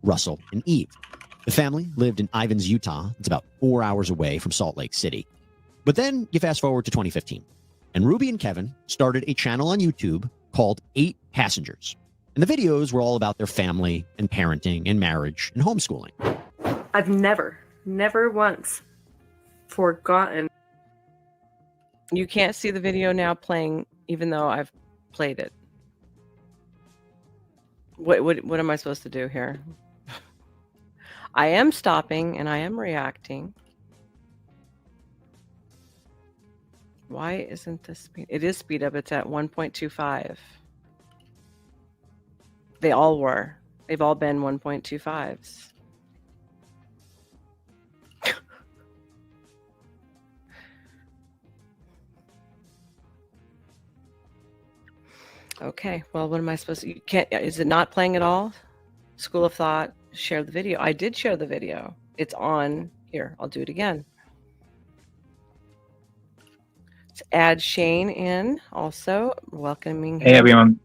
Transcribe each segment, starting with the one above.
Russell, and Eve. The family lived in Ivins, Utah. It's about 4 hours away from Salt Lake City. But then you fast forward to 2015, and Ruby and Kevin started a channel on YouTube called 8 Passengers. And the videos were all about their family and parenting and marriage and homeschooling. I've never once forgotten. You can't see the video now playing, even though I've played it. What am I supposed to do here? I am stopping and I am reacting. Why isn't this speed? It is speed up. It's at 1.25. They all were. They've all been 1.25s. Okay, well, what am I supposed to, you can't, is it not playing at all? School of Thought, share the video. I did share the video. It's on here. I'll do it again. Let's add Shane in also, welcoming him. Hey, everyone.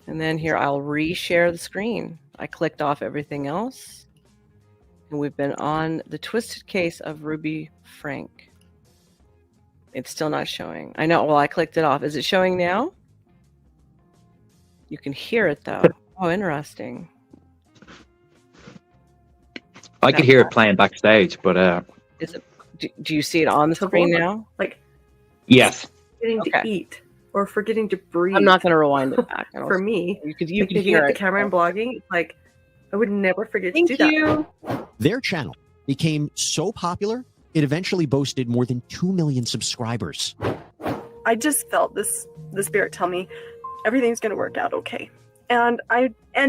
And then here, I'll reshare the screen. I clicked off everything else. And we've been on the twisted case of Ruby Frank. It's still not showing. I know, well, I clicked it off. Is it showing now? You can hear it though. Oh, interesting. I could hear it playing backstage, but is it? Do you see it on the screen now? Like, yes. Forgetting to eat or forgetting to breathe. I'm not going to rewind it back. For me, you could like, hear the camera and blogging. It's like I would never forget to do that. Their channel became so popular, it eventually boasted more than 2 million subscribers. I just felt the spirit tell me everything's going to work out okay. And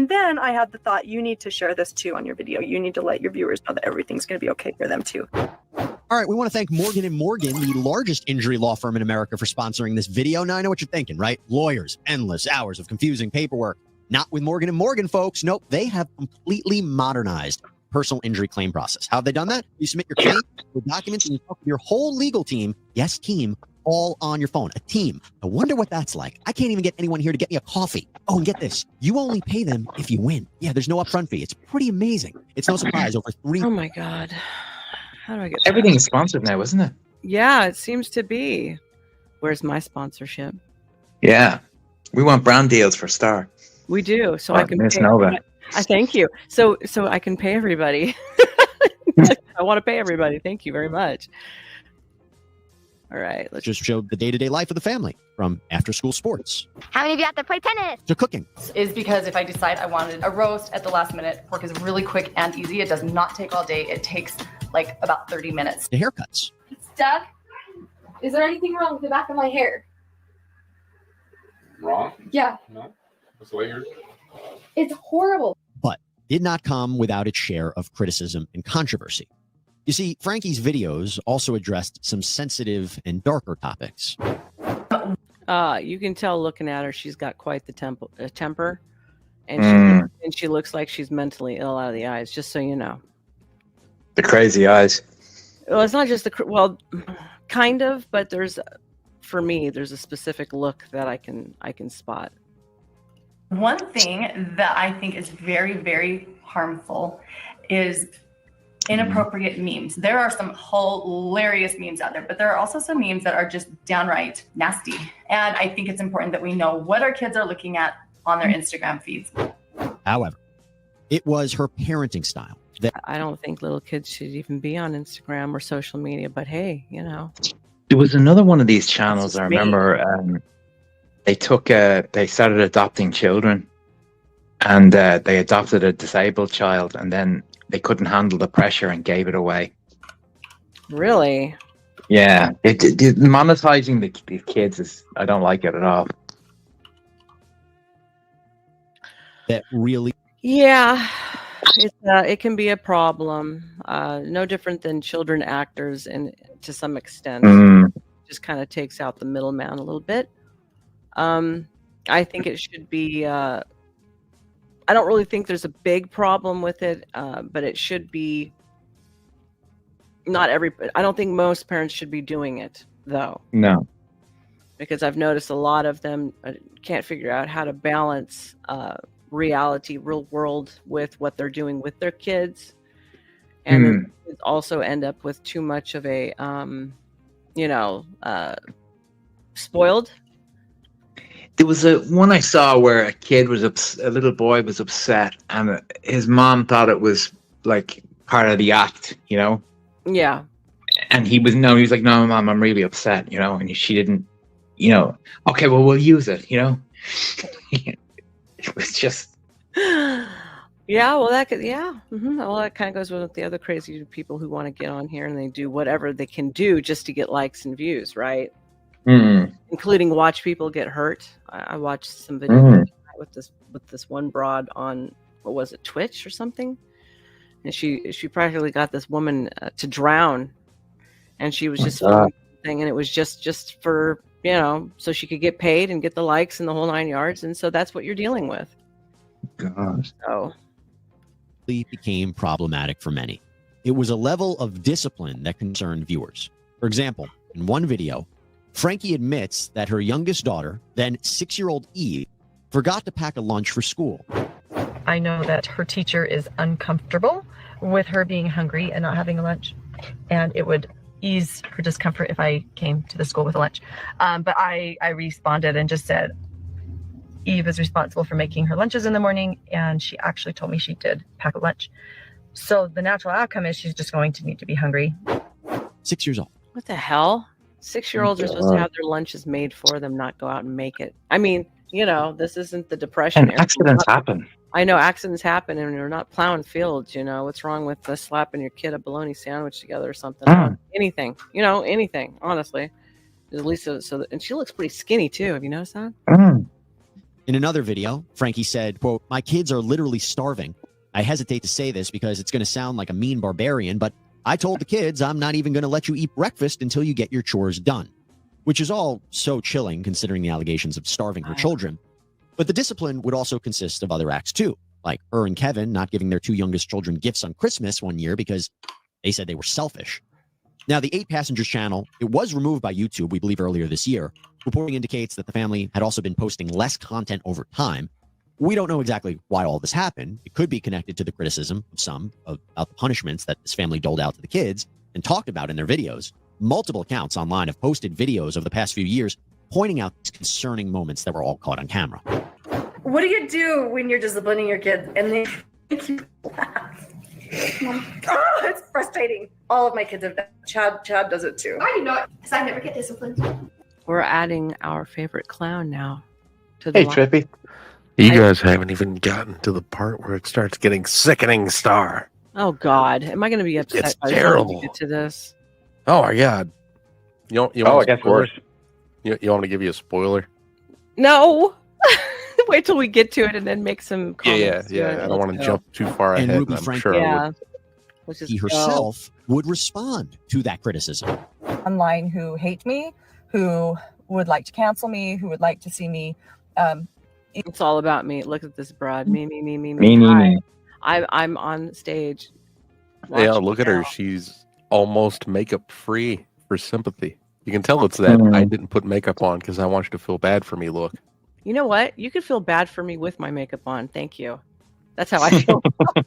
then I had the thought, you need to share this too on your video. You need to let your viewers know that everything's going to be okay for them too. All right, we want to thank Morgan & Morgan, the largest injury law firm in America, for sponsoring this video. Now I know what you're thinking, right? Lawyers, endless hours of confusing paperwork. Not with Morgan & Morgan, folks. Nope, they have completely modernized personal injury claim process. How have they done that? You submit your claim with documents and you talk to your whole legal team. Yes, team. All on your phone, a team. I wonder what that's like. I can't even get anyone here to get me a coffee. Oh, and get this. You only pay them if you win. Yeah, there's no upfront fee. It's pretty amazing. It's no surprise. Over 3. Oh my God. How do I get everything is sponsored now, isn't it? Yeah, it seems to be. Where's my sponsorship? Yeah. We want brand deals for Star. We do. So I can Miss pay. Nova. I thank you. So I can pay everybody. I want to pay everybody. Thank you very much. All right, let's just show the day-to-day life of the family, from after-school sports. How many of you out there play tennis? To cooking. Is because if I decide I wanted a roast at the last minute, pork is really quick and easy. It does not take all day. It takes like about 30 minutes. To haircuts. Doug, is there anything wrong with the back of my hair? Wrong? Yeah. No. That's the way yours. It's horrible. But did not come without its share of criticism and controversy. You see, Frankie's videos also addressed some sensitive and darker topics. You can tell looking at her, she's got quite the temper, and she looks like she's mentally ill out of the eyes. Just so you know, the crazy eyes. Well, it's not just kind of, but for me, there's a specific look that I can spot. One thing that I think is very, very harmful is inappropriate memes. There are some hilarious memes out there, but there are also some memes that are just downright nasty. And I think it's important that we know what our kids are looking at on their Instagram feeds. However, it was her parenting style. I don't think little kids should even be on Instagram or social media, but hey, you know. There was another one of these channels, I remember, they started adopting children, and they adopted a disabled child, and then they couldn't handle the pressure and gave it away. Really? Yeah. Monetizing the kids is, I don't like it at all. That really? Yeah. It can be a problem. No different than children actors, and to some extent, just kind of takes out the middleman a little bit. I think it should be. I don't really think there's a big problem with it, but it should be. I don't think most parents should be doing it, though. No. Because I've noticed a lot of them can't figure out how to balance reality, real world with what they're doing with their kids. And then kids also end up with too much of a, spoiled. There was a one I saw where a little boy was upset, and his mom thought it was like part of the act, Yeah. And he was like, no, mom, I'm really upset, and she didn't, okay, well, we'll use it, It was just. Yeah, well, that could, well, that kind of goes with the other crazy people who want to get on here and they do whatever they can do just to get likes and views, right? Including watch people get hurt. I watched some videos with this one broad on, what was it, Twitch or something, and she practically got this woman to drown, and she was just filming thing, and it was just for so she could get paid and get the likes and the whole 9 yards, and so that's what you're dealing with. Gosh. So became problematic for many. It was a level of discipline that concerned viewers. For example, in one video, Frankie admits that her youngest daughter, then 6-year-old Eve, forgot to pack a lunch for school. I know that her teacher is uncomfortable with her being hungry and not having a lunch, and it would ease her discomfort if I came to the school with a lunch. But I responded and just said, Eve is responsible for making her lunches in the morning, and she actually told me she did pack a lunch. So the natural outcome is she's just going to need to be hungry. 6 years old. what the hell? 6-year-olds are supposed to have their lunches made for them, not go out and make it. I mean, this isn't the Depression And era. accidents happen. I know accidents happen, and we're not plowing fields. What's wrong with slapping your kid a bologna sandwich together or something? Anything, anything. Honestly, at least and she looks pretty skinny too. Have you noticed that? In another video, Frankie said, quote, "My kids are literally starving. I hesitate to say this because it's going to sound like a mean barbarian, but I told the kids I'm not even going to let you eat breakfast until you get your chores done," which is all so chilling considering the allegations of starving her children. But the discipline would also consist of other acts too, like her and Kevin not giving their 2 youngest children gifts on Christmas one year because they said they were selfish. Now, the 8 Passengers channel, it was removed by YouTube, we believe, earlier this year. Reporting indicates that the family had also been posting less content over time. We don't know exactly why all this happened. It could be connected to the criticism of some about the punishments that this family doled out to the kids and talked about in their videos. Multiple accounts online have posted videos over the past few years pointing out these concerning moments that were all caught on camera. What do you do when you're disciplining your kids and they make you laugh? Oh, it's frustrating. All of my kids have done. Chad does it too. I do not, because I never get disciplined. We're adding our favorite clown now to the Hey, Trippy. You guys haven't even gotten to the part where it starts getting sickening, Star. Oh God, am I going to be upset? It's by the time terrible. we get to this? Oh my God! You want it gets worse. You want me to give you a spoiler? No. Wait till we get to it and then make some comments. Yeah. I don't want to jump too far And ahead. Ruby I'm Frank- sure I Yeah. would. Let's just He go. herself would respond to that criticism. Online who hate me, who would like to cancel me, who would like to see me. It's all about me. Look at this broad. Me. Me. I'm on stage. Yeah, watching look at now. her. She's almost makeup free for sympathy. You can tell it's that I didn't put makeup on because I want you to feel bad for me. Look. You know what? You could feel bad for me with my makeup on. Thank you. That's how I feel. I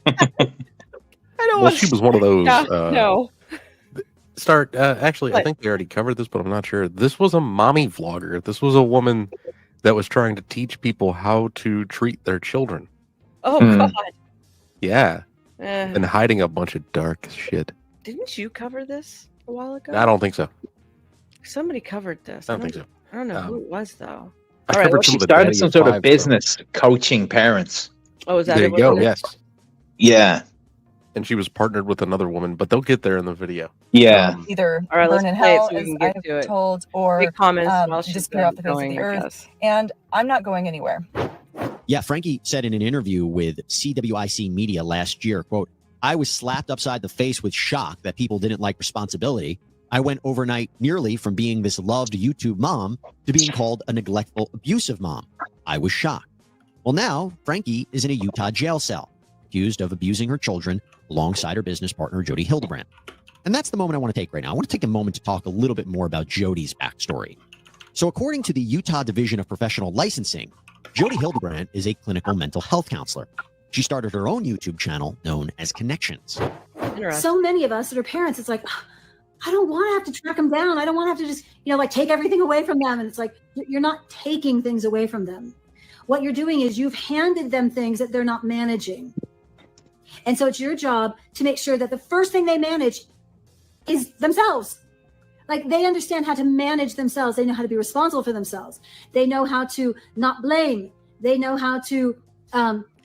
don't Well, want she was one of those. no. Actually, I What? think they already covered this, but I'm not sure. This was a mommy vlogger. This was a woman that was trying to teach people how to treat their children. Oh Hmm. God. Yeah, Eh, and hiding a bunch of dark shit. didn't you cover this a while ago? I don't think so. Somebody covered this. I don't think so. I don't know who it was though. I All right, covered well, some She of the started Daddy some of sort of Five business coaching parents. Oh, is that There it? you go. Was it? Yes, Yeah. and she was partnered with another woman, but they'll get there in the video. Yeah. Either All right, let's burn in play it hell, so we as can I get have to it. told, or Big comments while she's disappear off the face of going, the I earth. guess. And I'm not going anywhere. Yeah, Frankie said in an interview with CWIC Media last year, quote, "I was slapped upside the face with shock that people didn't like responsibility. I went overnight nearly from being this loved YouTube mom to being called a neglectful, abusive mom. I was shocked." Well, now Frankie is in a Utah jail cell, accused of abusing her children alongside her business partner, Jody Hildebrand. And that's the moment I want to take right now. I want to take a moment to talk a little bit more about Jody's backstory. So according to the Utah Division of Professional Licensing, Jody Hildebrandt is a clinical mental health counselor. She started her own YouTube channel known as Connections. So many of us that are parents, it's like, I don't want to have to track them down. I don't want to have to just, like take everything away from them. And it's like, you're not taking things away from them. What you're doing is you've handed them things that they're not managing. And so it's your job to make sure that the first thing they manage is themselves. Like they understand how to manage themselves. They know how to be responsible for themselves. They know how to not blame. They know how to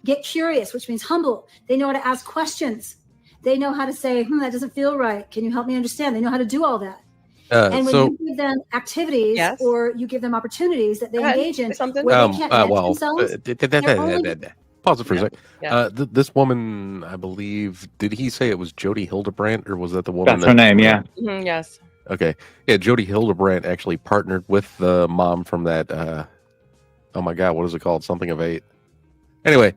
get curious, which means humble. They know how to ask questions. They know how to say, that doesn't feel right. Can you help me understand? They know how to do all that. And when you give them activities or you give them opportunities that they engage in where they can't manage themselves. Pause it for a second. This woman, I believe, did he say it was Jody Hildebrandt, or was that the woman? That's her name, yeah. Yes. Okay. Yeah, Jody Hildebrandt actually partnered with the mom from that, oh my God, what is it called? Something of 8. Anyway,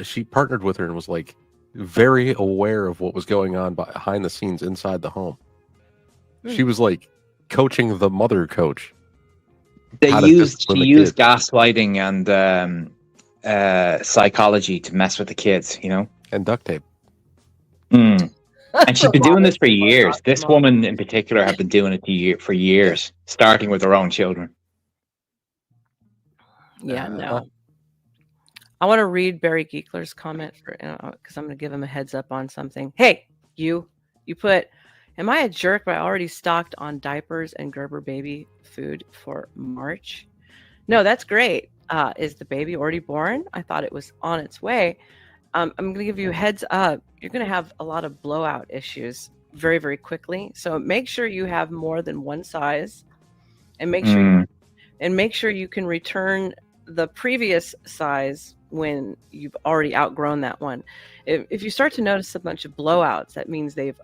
she partnered with her and was like very aware of what was going on behind the scenes inside the home. She was like coaching the mother coach. She used gaslighting and psychology to mess with the kids, and duct tape. And she's been doing this for years. This woman in particular had been doing it for years, starting with her own children. Yeah, no. I want to read Barry Geekler's comment because I'm going to give him a heads up on something. Hey, you put, am I a jerk? But I already stocked on diapers and Gerber baby food for March. No, that's great. Is the baby already born? I thought it was on its way. I'm going to give you a heads up. You're going to have a lot of blowout issues very, very quickly. So make sure you have more than one size, and make sure you can return the previous size when you've already outgrown that one. If you start to notice a bunch of blowouts, that means they've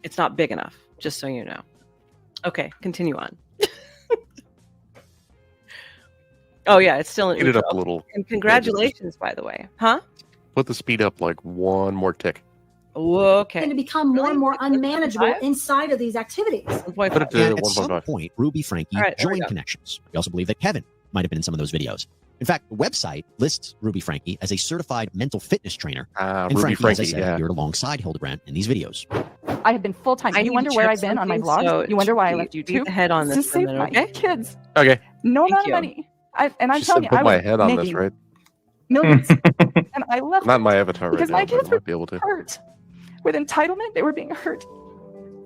it's not big enough. Just so you know. Okay, continue on. Oh yeah, it's still an Speed it up a little. And congratulations, by the way. Huh? Put the speed up like one more tick. Okay. Going to become more and more unmanageable inside of these activities. Put it to At some point, Ruby Frankie joined Connections. We also believe that Kevin might have been in some of those videos. In fact, the website lists Ruby Frankie as a certified mental fitness trainer. And Ruby Frankie, as I said, appeared alongside Hildebrandt in these videos. I have been full-time. You wonder where I've been on my vlogs? You wonder why I left YouTube? Head on this to save my kids. Okay. No amount of money. I'm telling you, put I my was head on this, making right? millions. And I left Not my avatar right because now, my kids but I were might be able to. hurt with entitlement. They were being hurt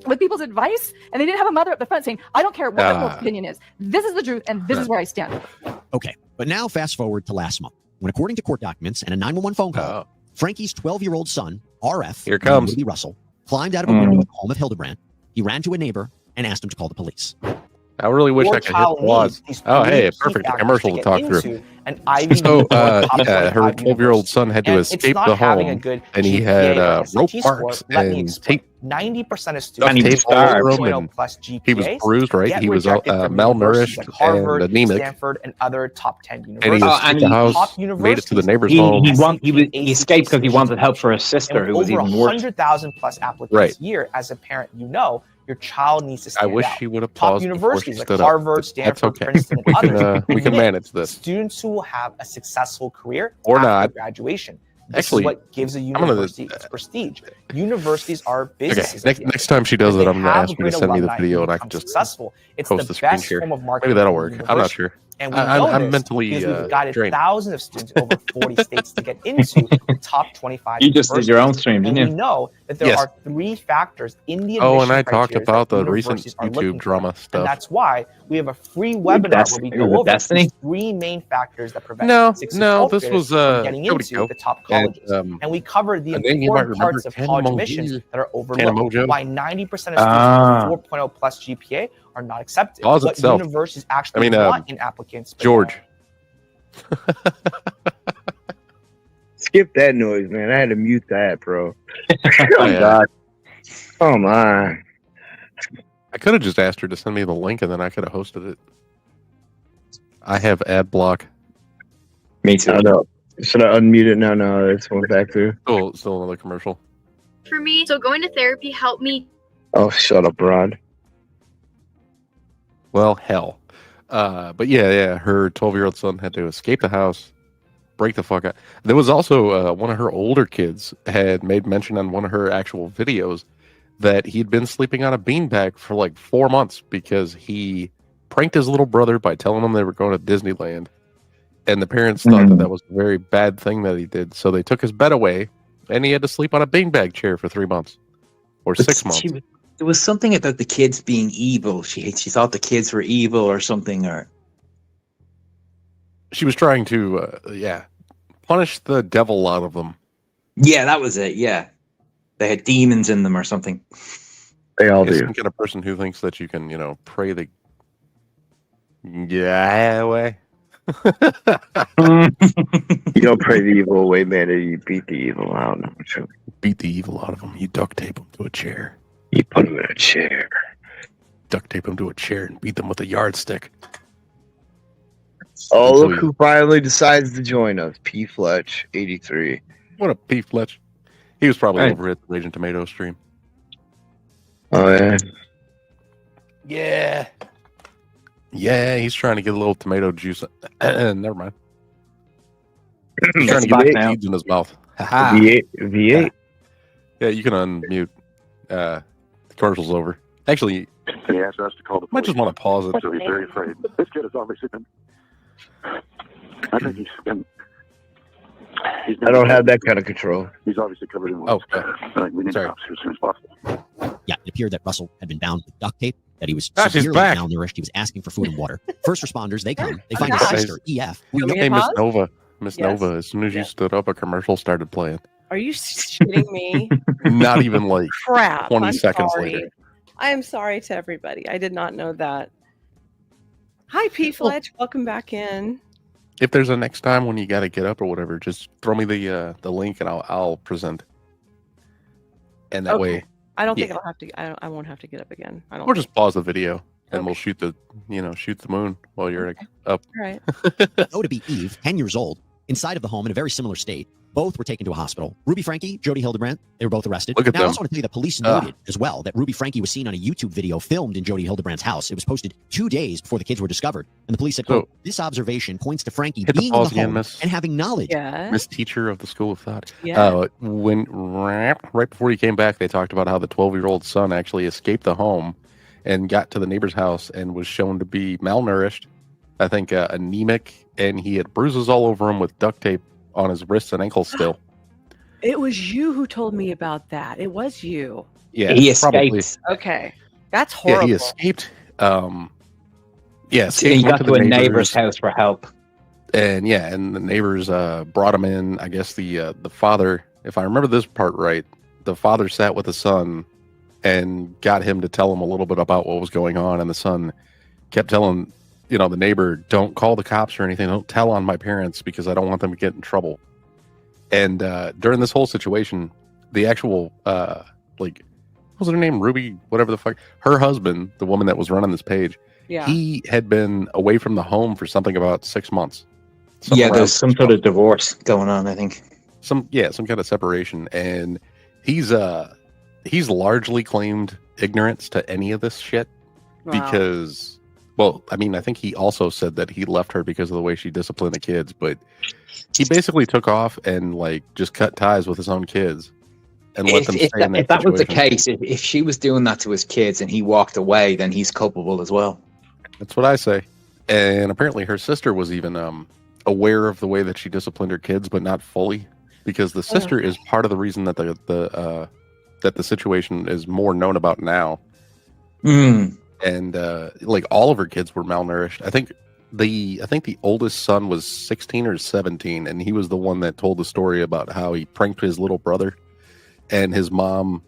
with people's advice, and they didn't have a mother up the front saying, I don't care what the opinion is. This is the truth, and this is where I stand. Okay, but now fast forward to last month, when according to court documents and a 911 phone call, Frankie's 12-year-old son, RF, here comes Ruby Russell, climbed out of a window at the home of Hildebrandt. He ran to a neighbor and asked him to call the police. I really wish I could hit pause. Oh, hey, perfect commercial to talk through. So, her 12-year-old son had to escape the home, and he had rope marks and tape. 90% of students plus GPAs. He was bruised, right? He was malnourished like Harvard, and anemic. Stanford, and other top 10 And universities. he escaped the house, made it to the neighbor's home. He escaped because he wanted help for his sister, who was even worse. 100,000 plus applicants a year. As a parent, your child needs to stand out. I wish she would have paused. Top universities like Harvard, Stanford, Princeton, and others. We can manage this. Students who will have a successful career or after not graduation. This is what gives a university its prestige. Universities are businesses. Okay. Next time she does it, I'm going to ask her to send me the video, and I can just successful. It's post the the screen best share. form of marketing. Maybe that'll work. I'm not sure. And we know I'm mentally because we've guided drained. thousands of students in over 40 states to get into the top 25. You just did your own stream, didn't you? We know that there are 3 factors in the Oh, and I admission talked criteria about that the recent universities are YouTube looking drama for. stuff. And that's why we have a free webinar where we go over the 3 main factors that prevent this was getting into the top colleges. And we covered the important parts of college admissions that are overlooked. Why 90% of students with 4.0 plus GPA are not accepted. What universities actually want in applicants. George. Skip that noise, man. I had to mute that, bro. Oh, God. Oh, my. I could have just asked her to send me the link, and then I could have hosted it. I have ad block. Me too. No. Should I unmute it? No, it's going back through. Still another commercial. For me, so going to therapy helped me. Oh, shut up, Rod. Well, hell. But yeah, her 12-year-old son had to escape the house, break the fuck out. There was also one of her older kids had made mention on one of her actual videos that he'd been sleeping on a beanbag for like 4 months because he pranked his little brother by telling him they were going to Disneyland. And the parents thought that was a very bad thing that he did. So they took his bed away, and he had to sleep on a beanbag chair for 3 months or 6 months. There was something about the kids being evil. She thought the kids were evil or something, or she was trying to, punish the devil out of them. Yeah, that was it. Yeah, they had demons in them or something. They all do. Some kind of person who thinks that you can, pray the away. You don't pray the evil away, man. You beat the evil out. No, beat the evil out of him. You duct tape him to a chair. You put him in a chair. Duct tape him to a chair and beat them with a yardstick. Oh, look who finally decides to join us. P. Fletch, 83. What a P. Fletch. He was probably over at the Raging Tomato stream. Oh, yeah. Yeah. Yeah, he's trying to get a little tomato juice. Never mind. He's trying to get seeds in his mouth. V8. Yeah, you can unmute. The commercial's over. Actually, he asked us to call the police. Might just want to pause it. So he's very afraid. This kid has obviously been. I think he's been. I don't have that kind of control. He's obviously covered in. We need cops here as soon as possible. Yeah, it appeared that Russell had been bound with duct tape, that he was Gosh, severely malnourished. He was asking for food and water. First responders, they come. They find his sister, EF. Hey, Miss Nova. Miss Nova, as soon as you stood up, a commercial started playing. Are you shitting me? Not even like Crap. 20 I'm seconds sorry. later. I am sorry to everybody. I did not know that. Hi, P. Fletch. Welcome back in. If there's a next time when you got to get up or whatever, just throw me the link and I'll present. And that way, I don't think I'll have to. I won't have to get up again. I don't. Or just pause the video and we'll shoot the moon while you're up. All right. Know to be Eve, 10 years old, inside of the home in a very similar state. Both were taken to a hospital. Ruby Frankie, Jody Hildebrandt, they were both arrested. Look at now, them. I also want to tell you that police noted as well that Ruby Frankie was seen on a YouTube video filmed in Jody Hildebrandt's house. It was posted 2 days before the kids were discovered. And the police said, quote, this observation points to Frankie being in the home and having knowledge. Miss Teacher of the School of Thought. Yeah. When right before he came back, they talked about how the 12-year-old son actually escaped the home and got to the neighbor's house and was shown to be malnourished, I think anemic, and he had bruises all over him with duct tape on his wrists and ankles still. It was you who told me about that. It was you. Yeah, he escaped. Probably. Okay, that's horrible. Yeah, he escaped. So he got to a neighbor's house for help. And and the neighbors brought him in. I guess the father, if I remember this part right, the father sat with the son and got him to tell him a little bit about what was going on. And the son kept telling, the neighbor, don't call the cops or anything. Don't tell on my parents because I don't want them to get in trouble. And during this whole situation, the actual, what was her name? Ruby, whatever the fuck. Her husband, the woman that was running this page, he had been away from the home for something about 6 months. There's some sort of divorce going on, I think. Some kind of separation. And he's largely claimed ignorance to any of this shit because, I think he also said that he left her because of the way she disciplined the kids, but he basically took off and just cut ties with his own kids and let them stay in that situation. If that was the case, if she was doing that to his kids and he walked away, then he's culpable as well. That's what I say. And apparently her sister was even aware of the way that she disciplined her kids, but not fully, because the sister is part of the reason that the situation is more known about now. And all of her kids were malnourished. I think the oldest son was 16 or 17, and he was the one that told the story about how he pranked his little brother, and his mom,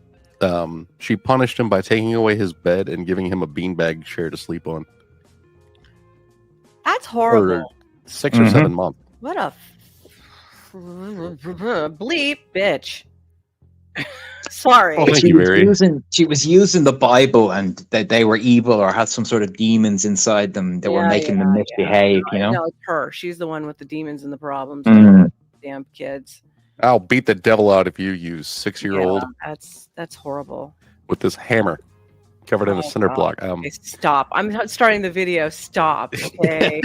she punished him by taking away his bed and giving him a beanbag chair to sleep on. That's horrible. For 6 or 7 months. What a bleep bitch. Sorry. Oh, thank you, Mary. She was using the Bible and that they were evil or had some sort of demons inside them that were making them misbehave, No, it's her. She's the one with the demons and the problems. Damn kids. I'll beat the devil out of you, you 6-year-old. That's horrible. With this hammer. Covered in a cinder block. Okay, stop. I'm not starting the video. Stop. Okay.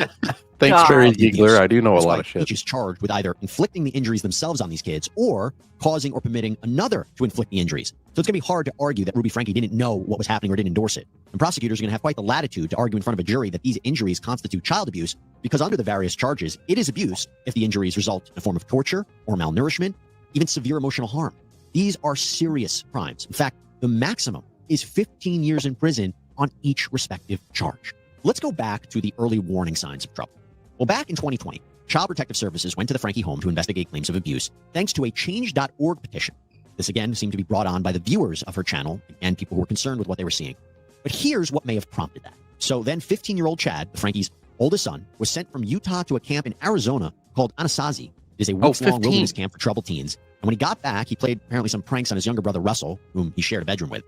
Thanks, Barry Giegler. I do know a lot of shit. Each is charged with either inflicting the injuries themselves on these kids or causing or permitting another to inflict the injuries. So it's going to be hard to argue that Ruby Franke didn't know what was happening or didn't endorse it. And prosecutors are going to have quite the latitude to argue in front of a jury that these injuries constitute child abuse because under the various charges, it is abuse if the injuries result in a form of torture or malnourishment, even severe emotional harm. These are serious crimes. In fact, the maximum is 15 years in prison on each respective charge. Let's go back to the early warning signs of trouble. Well, back in 2020, Child Protective Services went to the Franke home to investigate claims of abuse thanks to a change.org petition. This again seemed to be brought on by the viewers of her channel and people who were concerned with what they were seeing. But here's what may have prompted that. So then 15-year-old Chad, Franke's oldest son, was sent from Utah to a camp in Arizona called Anasazi. It is a weeks-long wilderness camp for troubled teens. And when he got back, he played apparently some pranks on his younger brother Russell, whom he shared a bedroom with.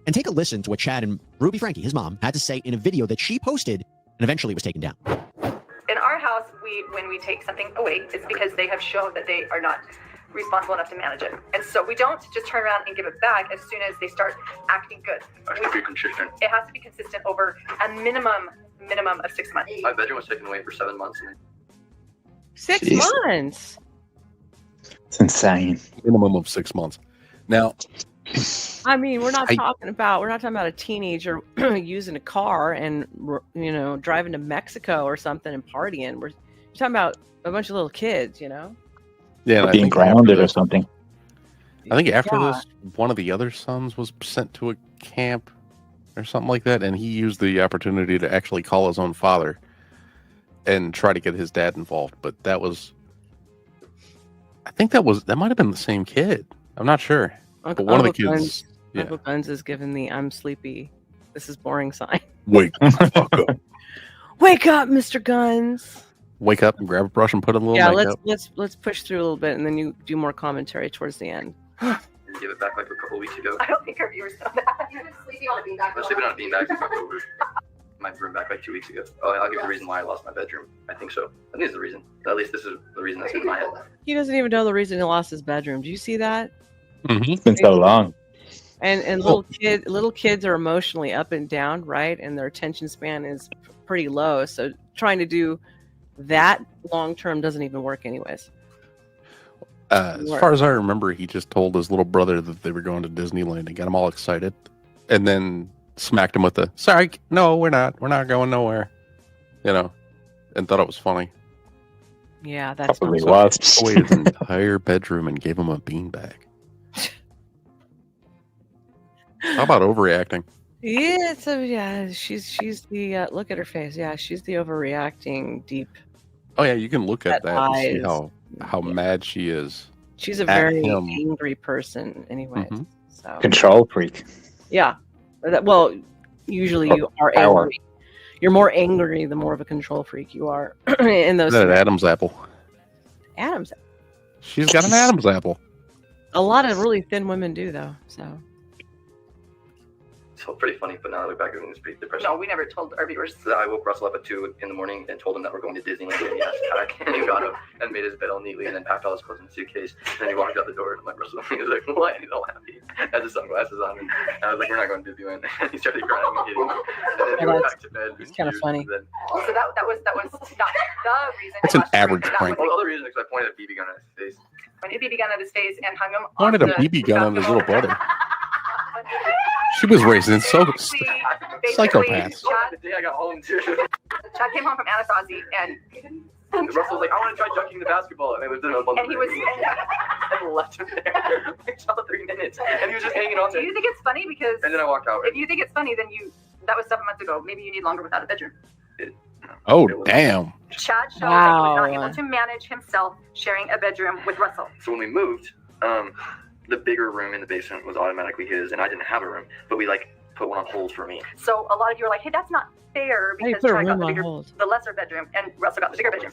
And take a listen to what Chad and Ruby Franke, his mom, had to say in a video that she posted and eventually was taken down. In our house, when we take something away, it's because they have shown that they are not responsible enough to manage it. And so we don't just turn around and give it back as soon as they start acting good. It has to be consistent. It has to be consistent over a minimum of 6 months. My bedroom was taken away for 7 months. 6 months? It's insane. Minimum of 6 months. Now, I mean, we're not talking about a teenager using a car and, you know, driving to Mexico or something and partying. We're talking about a bunch of little kids, you know? Yeah, or being grounded or something. I think after this, one of the other sons was sent to a camp or something like that, and he used the opportunity to actually call his own father and try to get his dad involved. But that was, I think that might have been the same kid. I'm not sure. But one of the kids, Uncle Guns is giving the "I'm sleepy, this is boring" sign. Wake the fuck up! Wake up, Mr. Guns! Wake up and grab a brush and put a little makeup. let's push through a little bit, and then you do more commentary towards the end. Did you give it back like a couple weeks ago? I don't think our viewers know that. You've been sleeping on a beanbag. I was sleeping on a beanbag since October. My room back like 2 weeks ago. Oh, I'll give you the reason why I lost my bedroom. I think so. I think it's the reason. At least this is the reason that's in my head. He doesn't even know the reason he lost his bedroom. Do you see that? Mm-hmm. It's been so long. And little kids are emotionally up and down, right? And their attention span is pretty low. So trying to do that long term doesn't even work anyways. As far as I remember, he just told his little brother that they were going to Disneyland and got him all excited, and then smacked him with the "Sorry, no, we're not going nowhere," you know, and thought it was funny. Yeah, that's probably was. Took away his entire bedroom and gave him a beanbag. How about overreacting? Yeah, so yeah, she's the look at her face. Yeah, she's the overreacting deep. Oh yeah, you can look at that and see eyes. how mad she is. She's a very angry person, anyway. Mm-hmm. So control freak. Yeah, well, usually you are angry. You're more angry the more of a control freak you are in those. That Adam's apple. Adam's. She's got an Adam's apple. A lot of really thin women do, though. So. It's pretty funny, but now I look back at it, it's pretty depressing. No, we never told our viewers. I woke Russell up at 2 in the morning and told him that we're going to Disneyland, and he asked pack, and he got up and made his bed all neatly, and then packed all his clothes in the suitcase, and then he walked out the door, and I'm like, Russell, he was like, what? And he's all happy, had his sunglasses on, and I was like, we're not going to Disneyland, and he started crying and hitting me, and then he went back to bed. It's kind of funny. So that was not the reason. That's an average prank. Well, the other reason is because I pointed a BB gun at his face. Pointed a BB gun at his face and hung him on Pointed a BB gun on his little brother. She was raising psychopaths. The day I got home, too. Chad came home from Anasazi and Russell was like, I want to try dunking the basketball. And I lived in a and he was and left him there for 3 minutes. And he was just hanging on there. Do you think it's funny? Because and then I walked out. If you think it's funny, then that was 7 months ago. Maybe you need longer without a bedroom. Oh, damn. Chad showed that he was not able to manage himself sharing a bedroom with Russell. So when we moved, the bigger room in the basement was automatically his, and I didn't have a room, but we put one on hold for me. So a lot of you are like, hey, that's not fair because Chad got the lesser bedroom and Russell got the bigger bedroom.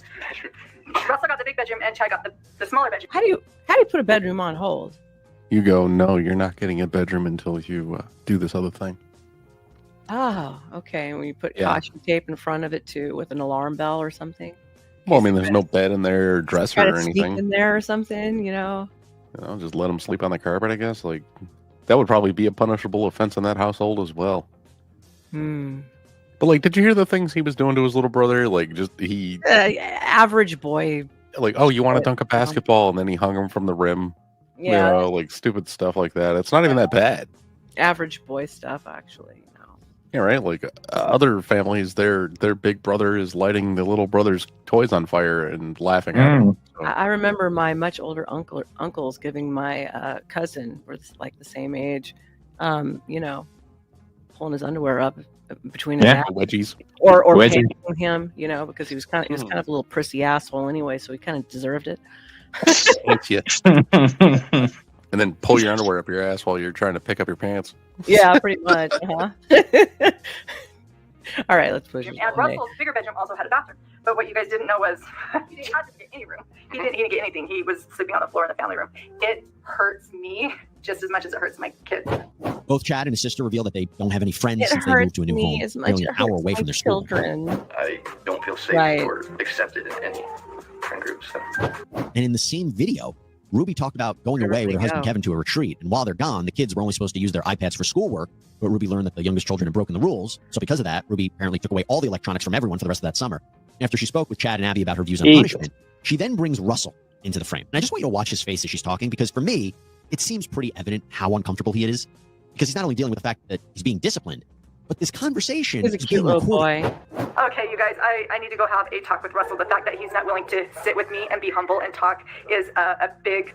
Russell got the big bedroom and Chad got the smaller bedroom. How do you put a bedroom on hold? You go, no, you're not getting a bedroom until you do this other thing. Oh, okay. And we put caution tape in front of it too, with an alarm bell or something. Well, I mean, there's no bed in there or dresser or anything in there or something, you know. Just let them sleep on the carpet, I guess. Like, that would probably be a punishable offense in that household as well. But like, did you hear the things he was doing to his little brother? Like, just average boy. Like, oh, you want to dunk a basketball, and then he hung him from the rim. Yeah, you know, like stupid stuff like that. It's not even that bad. Average boy stuff, actually. Yeah, right. Like other families, their big brother is lighting the little brother's toys on fire and laughing at him. So. I remember my much older uncles giving my cousin, we're like the same age, you know, pulling his underwear up between his wedgies, or pampering him, you know, because he was kind of a little prissy asshole anyway, so he kind of deserved it. And then pull your underwear up your ass while you're trying to pick up your pants. Yeah, pretty much. All right, let's push it. And Russell's bigger bedroom also had a bathroom. But what you guys didn't know was he didn't get any room. He didn't get anything. He was sleeping on the floor in the family room. It hurts me just as much as it hurts my kids. Both Chad and his sister reveal that they don't have any friends since they moved to a new home, nearly an hour away from their school. I don't feel safe or accepted in any friend groups. And in the same video, Ruby talked about going away with her husband Kevin to a retreat. And while they're gone, the kids were only supposed to use their iPads for schoolwork. But Ruby learned that the youngest children had broken the rules. So because of that, Ruby apparently took away all the electronics from everyone for the rest of that summer. After she spoke with Chad and Abby about her views on punishment, she then brings Russell into the frame. And I just want you to watch his face as she's talking, because for me, it seems pretty evident how uncomfortable he is. Because he's not only dealing with the fact that he's being disciplined, but this conversation is a cute little boy. Okay, you guys, I need to go have a talk with Russell. The fact that he's not willing to sit with me and be humble and talk is a big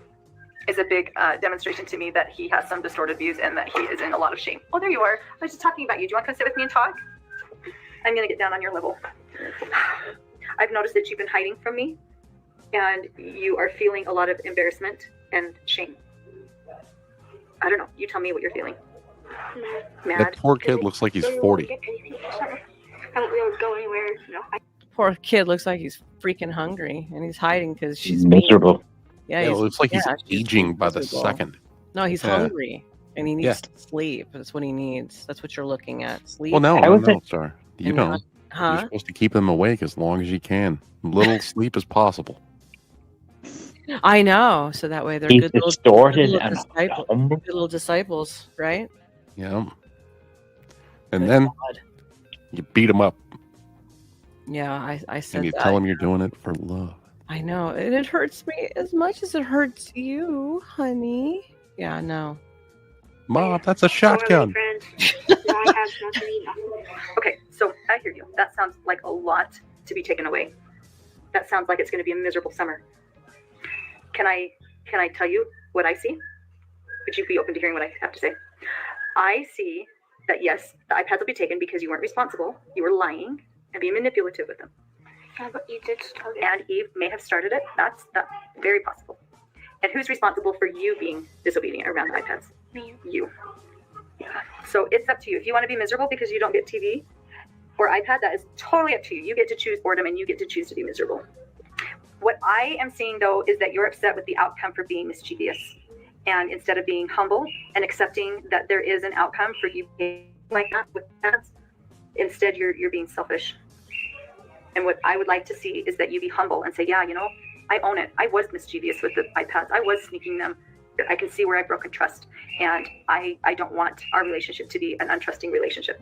demonstration to me that he has some distorted views and that he is in a lot of shame. Oh, there you are. I was just talking about you. Do you want to come sit with me and talk? I'm going to get down on your level. I've noticed that you've been hiding from me, and you are feeling a lot of embarrassment and shame. I don't know. You tell me what you're feeling. Mad. That poor kid looks like he's 40. I won't be able to go anywhere. Poor kid looks like he's freaking hungry, and he's hiding because she's miserable. Yeah, it looks like he's aging by the second. No, he's hungry, and he needs to sleep. That's what he needs. That's what you're looking at. Sleep. Well, no, sorry. You don't. You're supposed to keep them awake as long as you can. Little sleep as possible. I know. So that way they're He's good little, distorted good and good little disciples, right? Yeah. And then you beat them up. Yeah, I said and you that. tell them you're doing it for love. I know, and it hurts me as much as it hurts you, honey. Yeah, no. Mom, that's a shotgun. Okay, so I hear you. That sounds like a lot to be taken away. That sounds like it's going to be a miserable summer. Can I tell you what I see? Would you be open to hearing what I have to say? I see that yes, the iPads will be taken because you weren't responsible. You were lying and being manipulative with them. Yeah, but you did start it. And Eve may have started it. That's very possible. And who's responsible for you being disobedient around the iPads? Me. You. So it's up to you. If you want to be miserable because you don't get TV or iPad, that is totally up to you. You get to choose boredom and you get to choose to be miserable. What I am seeing, though, is that you're upset with the outcome for being mischievous. And instead of being humble and accepting that there is an outcome for you being like that with ads, instead you're being selfish. And what I would like to see is that you be humble and say, yeah, you know, I own it. I was mischievous with the iPads. I was sneaking them. I can see where I've broken trust. And I don't want our relationship to be an untrusting relationship.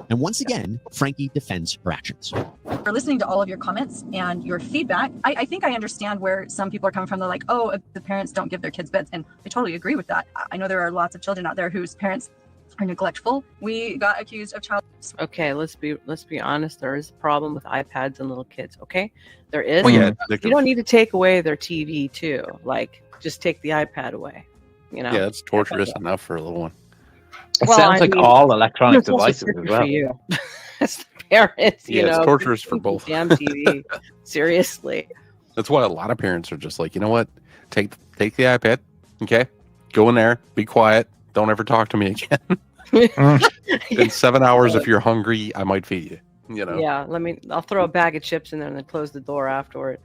And once again, Frankie defends her actions. For listening to all of your comments and your feedback, I think I understand where some people are coming from. They're like, oh, the parents don't give their kids beds. And I totally agree with that. I know there are lots of children out there whose parents are neglectful. We got accused of child. Okay, let's be honest. There is a problem with iPads and little kids. Okay, there is. Oh, yeah, you don't need to take away their TV too. Like, just take the iPad away. You know. Yeah, it's torturous enough for a little one. It sounds like all electronic devices as well. For you. As the parents, you know, it's torturous for both. Damn TV. Seriously. That's why a lot of parents are just like, you know what? Take the iPad. Okay, go in there. Be quiet. Don't ever talk to me again. In 7 hours, if you're hungry, I might feed you. You know. Yeah. I'll throw a bag of chips in there and then close the door afterward.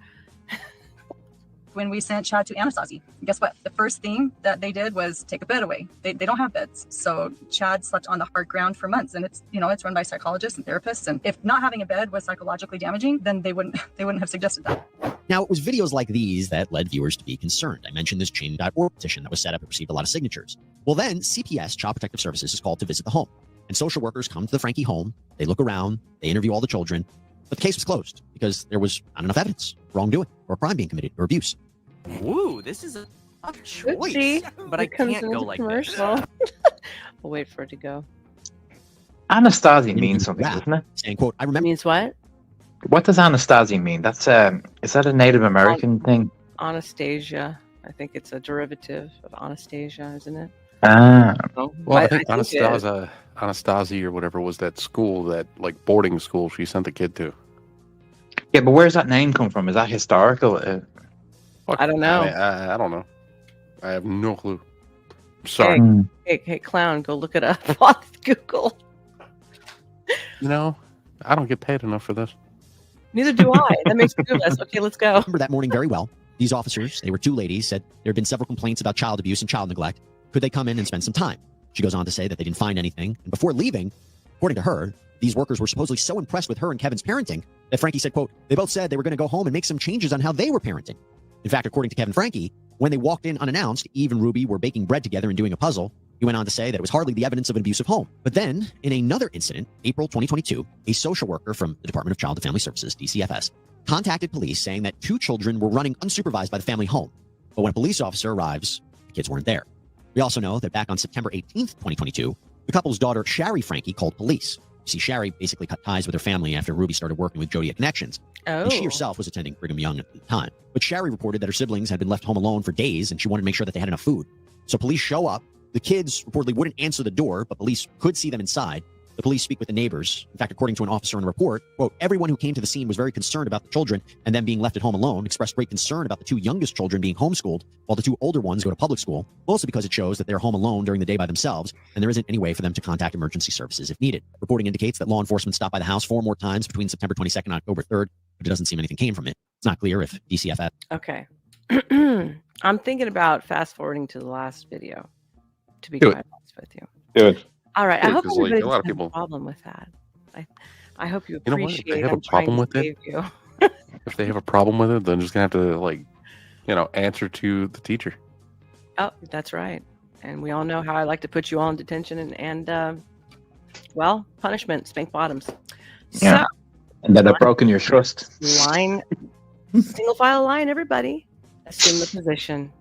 When we sent Chad to Anasazi, guess what? The first thing that they did was take a bed away. They don't have beds. So Chad slept on the hard ground for months, and it's run by psychologists and therapists. And if not having a bed was psychologically damaging, then they wouldn't have suggested that. Now, it was videos like these that led viewers to be concerned. I mentioned this Change.org petition that was set up and received a lot of signatures. Well, then CPS, Child Protective Services, is called to visit the home. And social workers come to the Frankie home. They look around. They interview all the children. But the case was closed because there was not enough evidence of wrongdoing or a crime being committed or abuse. Woo, this is a choice. Oopsie. But I It comes can't go into like commercial. this. We'll wait for it to go. Anastasia means something, doesn't it? Saying, quote, I remember. Means what? What does Anastasia mean? That's is that a Native American thing? Anastasia. I think it's a derivative of Anastasia, isn't it? Ah. Well, I think it is. Anastasia or whatever was that school, that like boarding school she sent the kid to. Yeah, but where's that name come from? Is that historical? I don't know. I don't know. I have no clue. Sorry. Hey, clown, go look it up on Google. You know, I don't get paid enough for this. Neither do I. That makes me do less. Okay, let's go. I remember that morning very well. These officers, they were two ladies, said there had been several complaints about child abuse and child neglect. Could they come in and spend some time? She goes on to say that they didn't find anything. And before leaving, according to her, these workers were supposedly so impressed with her and Kevin's parenting that Frankie said, quote, they both said they were going to go home and make some changes on how they were parenting. In fact, according to Kevin Frankie, when they walked in unannounced, Eve and Ruby were baking bread together and doing a puzzle. He went on to say that it was hardly the evidence of an abusive home. But then, in another incident, April 2022, a social worker from the Department of Child and Family Services, DCFS, contacted police saying that two children were running unsupervised by the family home. But when a police officer arrives, the kids weren't there. We also know that back on September 18th, 2022, the couple's daughter, Shari Frankie, called police. You see, Shari basically cut ties with her family after Ruby started working with Jody at Connections. And she herself was attending Brigham Young at the time. But Shari reported that her siblings had been left home alone for days, and she wanted to make sure that they had enough food. So police show up. The kids reportedly wouldn't answer the door, but police could see them inside. The police speak with the neighbors. In fact, according to an officer in a report, quote, everyone who came to the scene was very concerned about the children and them being left at home alone, expressed great concern about the two youngest children being homeschooled, while the two older ones go to public school, mostly because it shows that they're home alone during the day by themselves, and there isn't any way for them to contact emergency services if needed. Reporting indicates that law enforcement stopped by the house 4 more times between September 22nd and October 3rd, but it doesn't seem anything came from it. It's not clear if DCFS... Okay. I'm thinking about fast forwarding to the last video, to be Do quite it. honest with you. Do it. All right. I hope Because, like, everybody a lot of doesn't have people- a problem with that. I hope you You know what? If appreciate they have I'm a problem trying with to it, save you. if they have a problem with it, then just gonna have to, like, you know, answer to the teacher. Oh, that's right. And we all know how I like to put you all in detention and well, punishment, spank bottoms. Yeah. And then I've broken your trust. Line, single file line, everybody. Assume the position.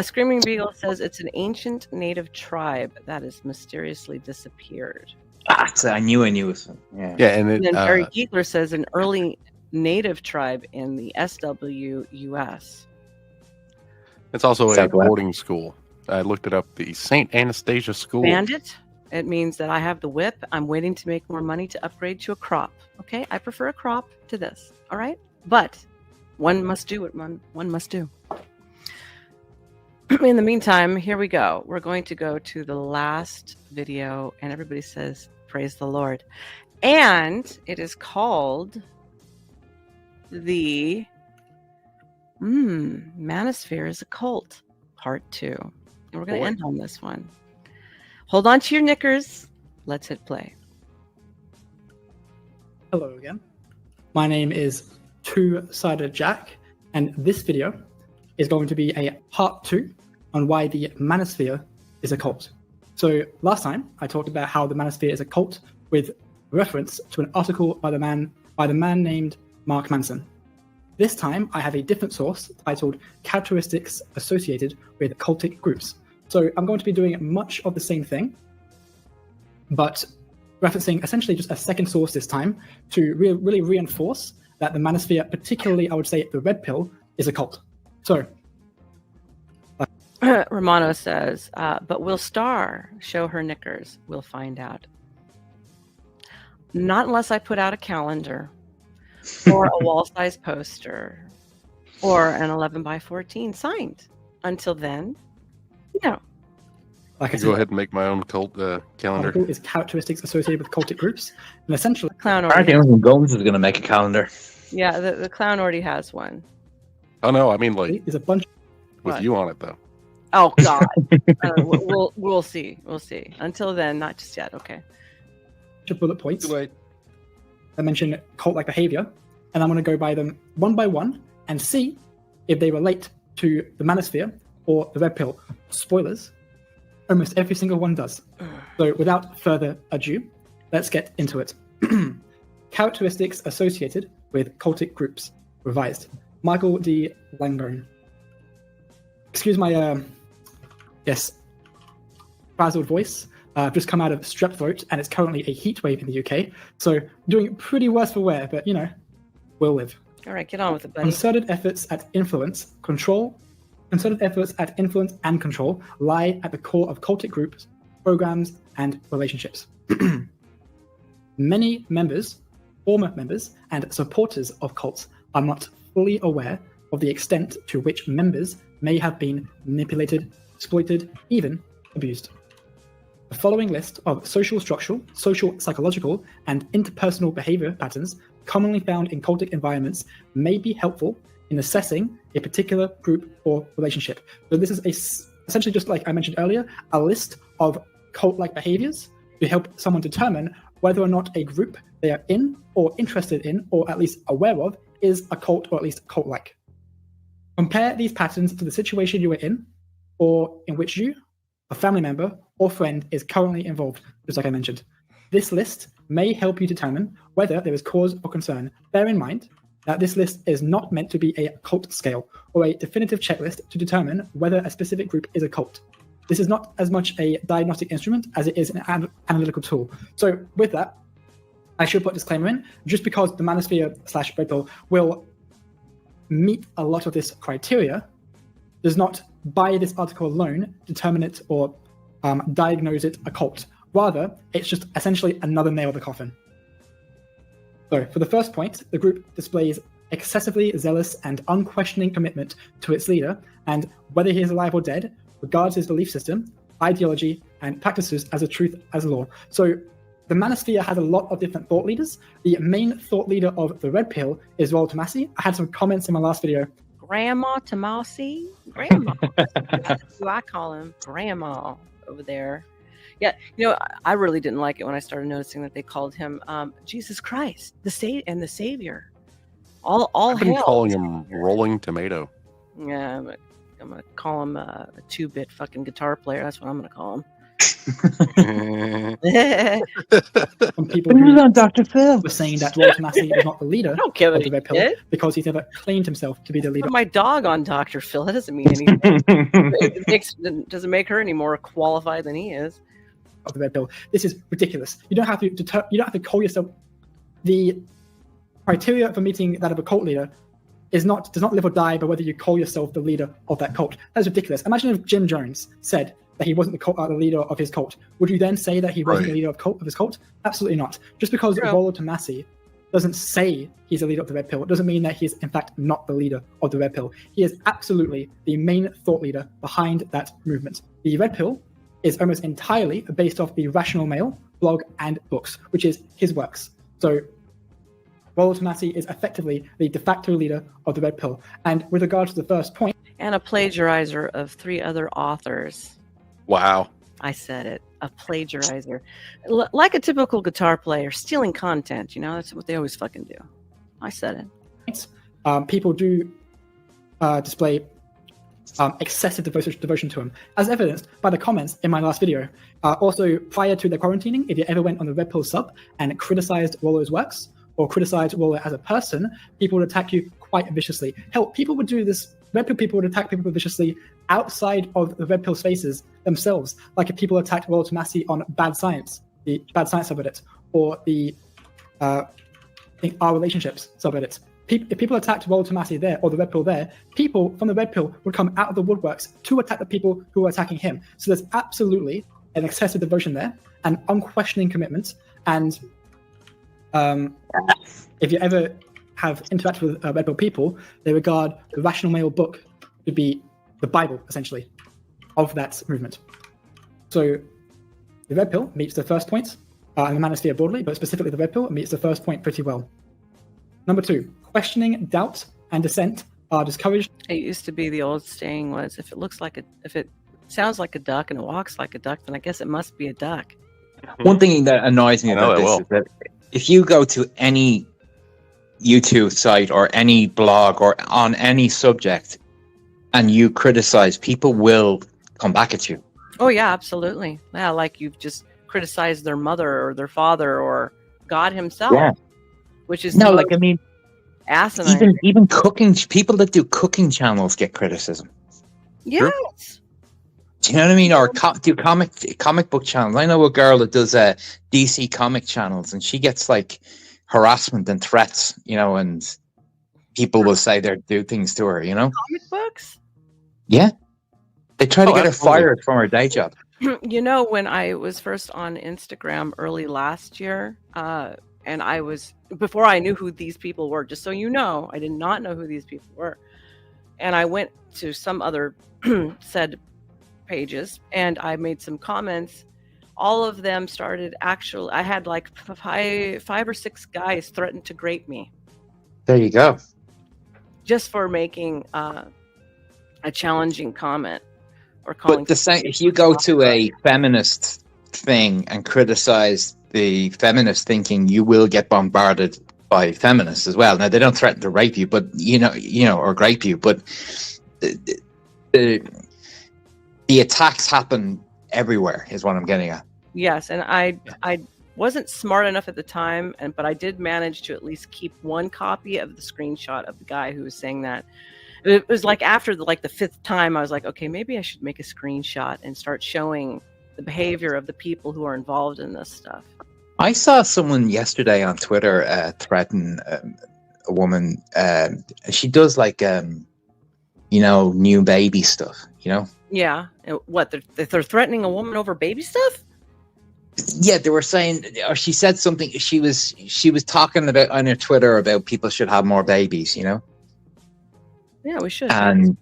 Screaming Beagle says it's an ancient native tribe that has mysteriously disappeared. I knew it. Yeah. Yeah, and And it, then Barry Giegler says an early native tribe in the SWUS. it's also a Southwest. boarding school. I looked it up. The St. Anastasia School. Bandit. It means that I have the whip. I'm waiting to make more money to upgrade to a crop. Okay, I prefer a crop to this. All right, but one must do what one must do. In the meantime, here we go. We're going to go to the last video, and everybody says, "Praise the Lord," and it is called the Manosphere is Occult, Part 2. And we're going to end on this one. Hold on to your knickers. Let's hit play. Hello again. My name is Two-Sided Jack, and this video is going to be a part 2 on why the Manosphere is a cult. So last time I talked about how the Manosphere is a cult with reference to an article by the man named Mark Manson. This time I have a different source titled Characteristics Associated with Cultic Groups. So I'm going to be doing much of the same thing, but referencing essentially just a second source this time to really reinforce that the Manosphere, particularly I would say the Red Pill, is a cult. So Romano says, but will Star show her knickers? We'll find out. Not unless I put out a calendar or a wall-size poster or an 11x14 signed. Until then, no. Like I Go ahead and make my own cult calendar. article is characteristics associated with cultic groups, and essentially Clown Apparently, already. Uncle Gomes is going to make a calendar. Yeah, the clown already has one. Oh no, I mean like is a bunch with What? you on it though. Oh God. We'll see. We'll see. Until then, not just yet. Okay. of bullet points. I mention cult-like behavior, and I'm going to go by them one by one and see if they relate to the Manosphere or the Red Pill. Spoilers, almost every single one does. So without further ado, let's get into it. Characteristics associated with cultic groups. Revised. Michael D. Langone. Excuse my, frazzled voice. I've just come out of strep throat, and it's currently a heat wave in the UK. So doing pretty worse for wear, but we'll live. All right, get on with it, buddy. Concerted efforts at influence and control lie at the core of cultic groups, programs, and relationships. Many members, former members, and supporters of cults are not fully aware of the extent to which members may have been manipulated, exploited, even abused. The following list of social structural, social psychological, and interpersonal behavior patterns commonly found in cultic environments may be helpful in assessing a particular group or relationship. So this is essentially, just like I mentioned earlier, a list of cult-like behaviors to help someone determine whether or not a group they are in or interested in or at least aware of is a cult or at least cult-like. Compare these patterns to the situation you are in or in which you, a family member, or friend is currently involved, just like I mentioned. This list may help you determine whether there is cause for concern. Bear in mind that this list is not meant to be a cult scale or a definitive checklist to determine whether a specific group is a cult. This is not as much a diagnostic instrument as it is an analytical tool. So with that, I should put a disclaimer in. Just because the Manosphere/Red Pill will meet a lot of this criteria does not, by this article alone, determine it or diagnose it a cult. Rather, it's just essentially another nail in the coffin. So, for the first point, the group displays excessively zealous and unquestioning commitment to its leader, and whether he is alive or dead, regards his belief system, ideology, and practices as a truth as law. So, the Manosphere has a lot of different thought leaders. The main thought leader of the Red Pill is Rollo Tomasi. I had some comments in my last video. Grandma Tomasi? Grandma. That's who I call him. Grandma over there. Yeah, I really didn't like it when I started noticing that they called him Jesus Christ, the Savior. All I've been hell. calling him Rolling Tomato. Yeah, I'm gonna call him a 2-bit fucking guitar player. That's what I'm gonna call him. Some people who on Dr. Phil were saying that Rollo Tomasi is not the leader of the Red Pill because he's never claimed himself to be the leader. Put my dog on Dr. Phil. That doesn't mean anything. It doesn't make her any more qualified than he is. Of the Red Pill. This is ridiculous. You don't have to call yourself. The criteria for meeting that of a cult leader does not live or die by whether you call yourself the leader of that cult. That is ridiculous. Imagine if Jim Jones said that he wasn't the leader of his cult. Would you then say that he wasn't the leader of his cult? Absolutely not. Just because Rollo Tomasi doesn't say he's the leader of the Red Pill, it doesn't mean that he is in fact not the leader of the Red Pill. He is absolutely the main thought leader behind that movement. The Red Pill is almost entirely based off the Rational Male blog and books, which is his works. So Rollo Tomasi is effectively the de facto leader of the Red Pill. And with regard to the first point... And a plagiarizer of 3 other authors. Wow. I said it. A plagiarizer. Like a typical guitar player, stealing content, that's what they always fucking do. I said it. People do display excessive devotion to him, as evidenced by the comments in my last video. Also, prior to the quarantining, if you ever went on the Red Pill sub and criticized Rollo's works or criticized Rollo as a person, people would attack you quite viciously. Hell, people would do this. Red Pill people would attack people viciously outside of the Red Pill spaces themselves, like if people attacked Rollo Tomasi on Bad Science, the Bad Science subreddit, or the Our Relationships subreddit. If people attacked Rollo Tomasi there or the Red Pill there, people from the Red Pill would come out of the woodworks to attack the people who are attacking him. So there's absolutely an excessive devotion there, an unquestioning commitment, and if you ever have interacted with Red Pill people, they regard the Rational Male book to be the Bible, essentially, of that movement. So the Red Pill meets the first point, and the Manosphere broadly, but specifically the Red Pill meets the first point pretty well. Number 2, questioning, doubt, and dissent are discouraged. It used to be the old saying was, if it sounds like a duck and it walks like a duck, then I guess it must be a duck. One thing that annoys me about this is that if you go to any YouTube site or any blog or on any subject and you criticize, people will come back at you. Oh yeah, absolutely. Yeah, like you've just criticize their mother or their father or God himself, Yeah. which is No, like, I mean, asinine. even cooking, people that do cooking channels get criticism. Yes. Do you know what I mean? Or do comic book channels. I know a girl that does DC comic channels, and she gets like harassment and threats, you know, and people will say they do things to her, you know. Comic books? Yeah, they try to get her absolutely. fired from her day job. You know, when I was first on Instagram early last year, and I was, before I knew who these people were, just so you know, I did not know who these people were. And I went to some other said pages and I made some comments. All of them started I had like five or six guys threaten to grape me. There you go. Just for making a challenging comment or calling. But the same, if you go to a feminist thing and criticize the feminist thinking, you will get bombarded by feminists as well. Now they don't threaten to rape you, but you know, or grape you, but the attacks happen everywhere is what I'm getting at. Yes, and I wasn't smart enough at the time, but I did manage to at least keep one copy of the screenshot of the guy who was saying that. It was like after the fifth time, I was like, okay, maybe I should make a screenshot and start showing the behavior of the people who are involved in this stuff. I saw someone yesterday on Twitter threaten a woman. She does like new baby stuff, you know. Yeah, what they're threatening a woman over baby stuff? Yeah, they were saying, or she said something. She was talking about on her Twitter about people should have more babies, you know. Yeah, we should. And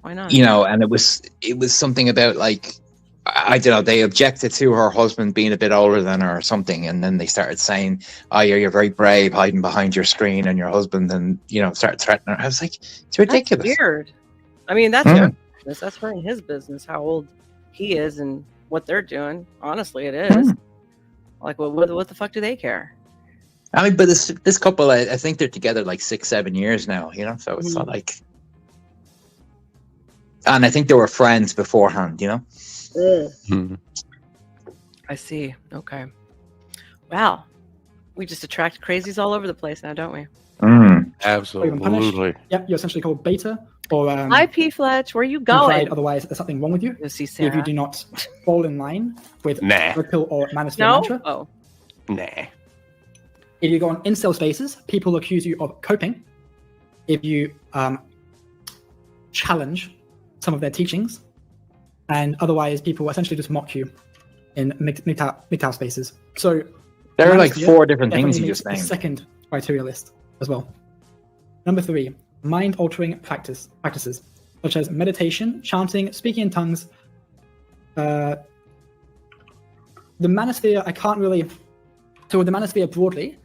why not? You know, and it was something about like, I don't know. They objected to her husband being a bit older than her or something, and then they started saying, "Oh, you're very brave hiding behind your screen and your husband," and started threatening her. I was like, it's ridiculous. That's weird. I mean, that's your business. That's her and his business. How old he is and what they're doing. Honestly, it is. Like, what the fuck do they care? I mean, but this couple, I think they're together like 6-7 years now. You know, so it's not like. And I think they were friends beforehand. You know. I see. Okay. Wow. We just attract crazies all over the place now, don't we? Absolutely. Yep, you're essentially called beta or. Hi, P. Fletch. Where are you going? Otherwise, there's something wrong with you. See if you do not fall in line with red pill or manosphere mantra. Oh. Nah. If you go on incel spaces, people accuse you of coping. If you challenge some of their teachings, and otherwise people essentially just mock you in MGTOW spaces. So there are like 4 different things you just named. Second criteria list as well. Number 3, mind-altering practices such as meditation, chanting, speaking in tongues. The manosphere, I can't really. So with the manosphere broadly,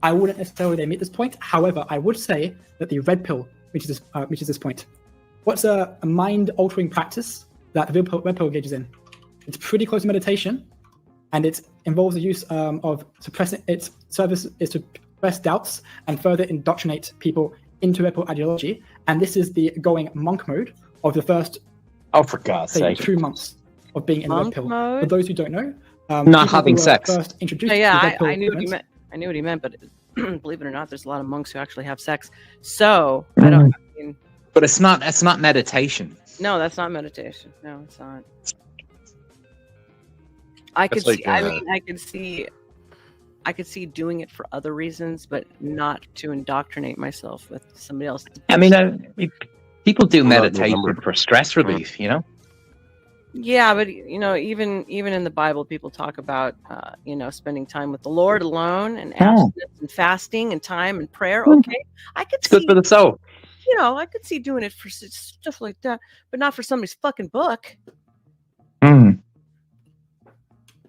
I wouldn't necessarily meet this point. However, I would say that the red pill reaches this point. What's a mind-altering practice that the red pill engages in? It's pretty close to meditation, and it involves the use of suppressing. Its service is to suppress doubts and further indoctrinate people into red pill ideology. And this is the going monk mode of the first. Oh, for God's sake! 2 months of being in the red pill. Mode? For those who don't know, not having sex. First introduced I knew what he meant. I knew what he meant, but believe it or not, there's a lot of monks who actually have sex. So I don't. I mean, but it's not meditation. No, that's not meditation. No, it's not. I could see. I mean, I could see doing it for other reasons, but not to indoctrinate myself with somebody else. I mean, people do meditation for stress relief, you know. Yeah, but even in the Bible, people talk about spending time with the Lord alone and abstinence and fasting and time and prayer. Okay, I could. It's good for the soul. I could see doing it for stuff like that, but not for somebody's fucking book.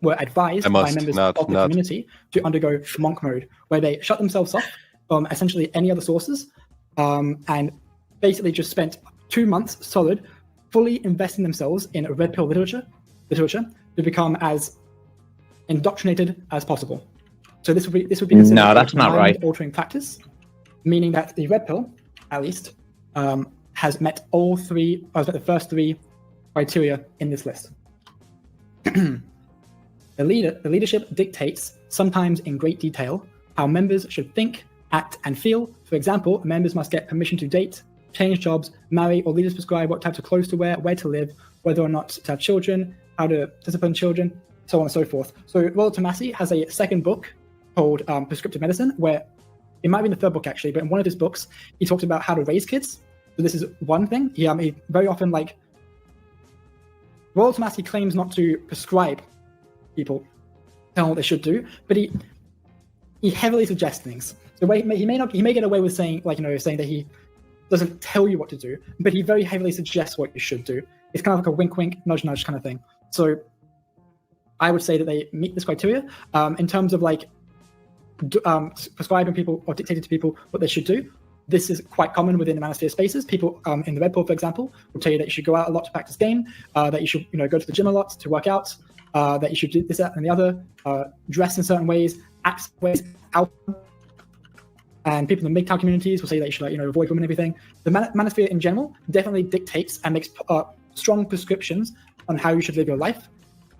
Were advised by members of the community to undergo monk mode, where they shut themselves off from essentially any other sources, and basically just spent 2 months solid, fully investing themselves in red pill literature to become as indoctrinated as possible. So this would be considered that's not right. Altering practice, meaning that the red pill, at least, has met the first 3 criteria in this list. The leadership dictates, sometimes in great detail, how members should think, act, and feel. For example, members must get permission to date, change jobs, marry, or leaders prescribe what types of clothes to wear, where to live, whether or not to have children, how to discipline children, so on and so forth. So Rollo Tomassi has a second book called Prescriptive Medicine, where it might be in the third book actually, but in one of his books, he talks about how to raise kids. So this is one thing. He very often, like, Rollo Tomassi claims not to prescribe people, tell them what they should do, but he heavily suggests things. So he may get away with saying, like, saying that he doesn't tell you what to do, but he very heavily suggests what you should do. It's kind of like a wink, wink, nudge, nudge kind of thing. So I would say that they meet this criteria in terms of like prescribing people or dictating to people what they should do. This is quite common within the manosphere spaces. People in the Red Pill, for example, will tell you that you should go out a lot to practice game, that you should go to the gym a lot to work out, that you should do this, that, and the other, dress in certain ways, act ways, alpha. And people in the MGTOW communities will say that you should avoid women and everything. The manosphere in general definitely dictates and makes strong prescriptions on how you should live your life.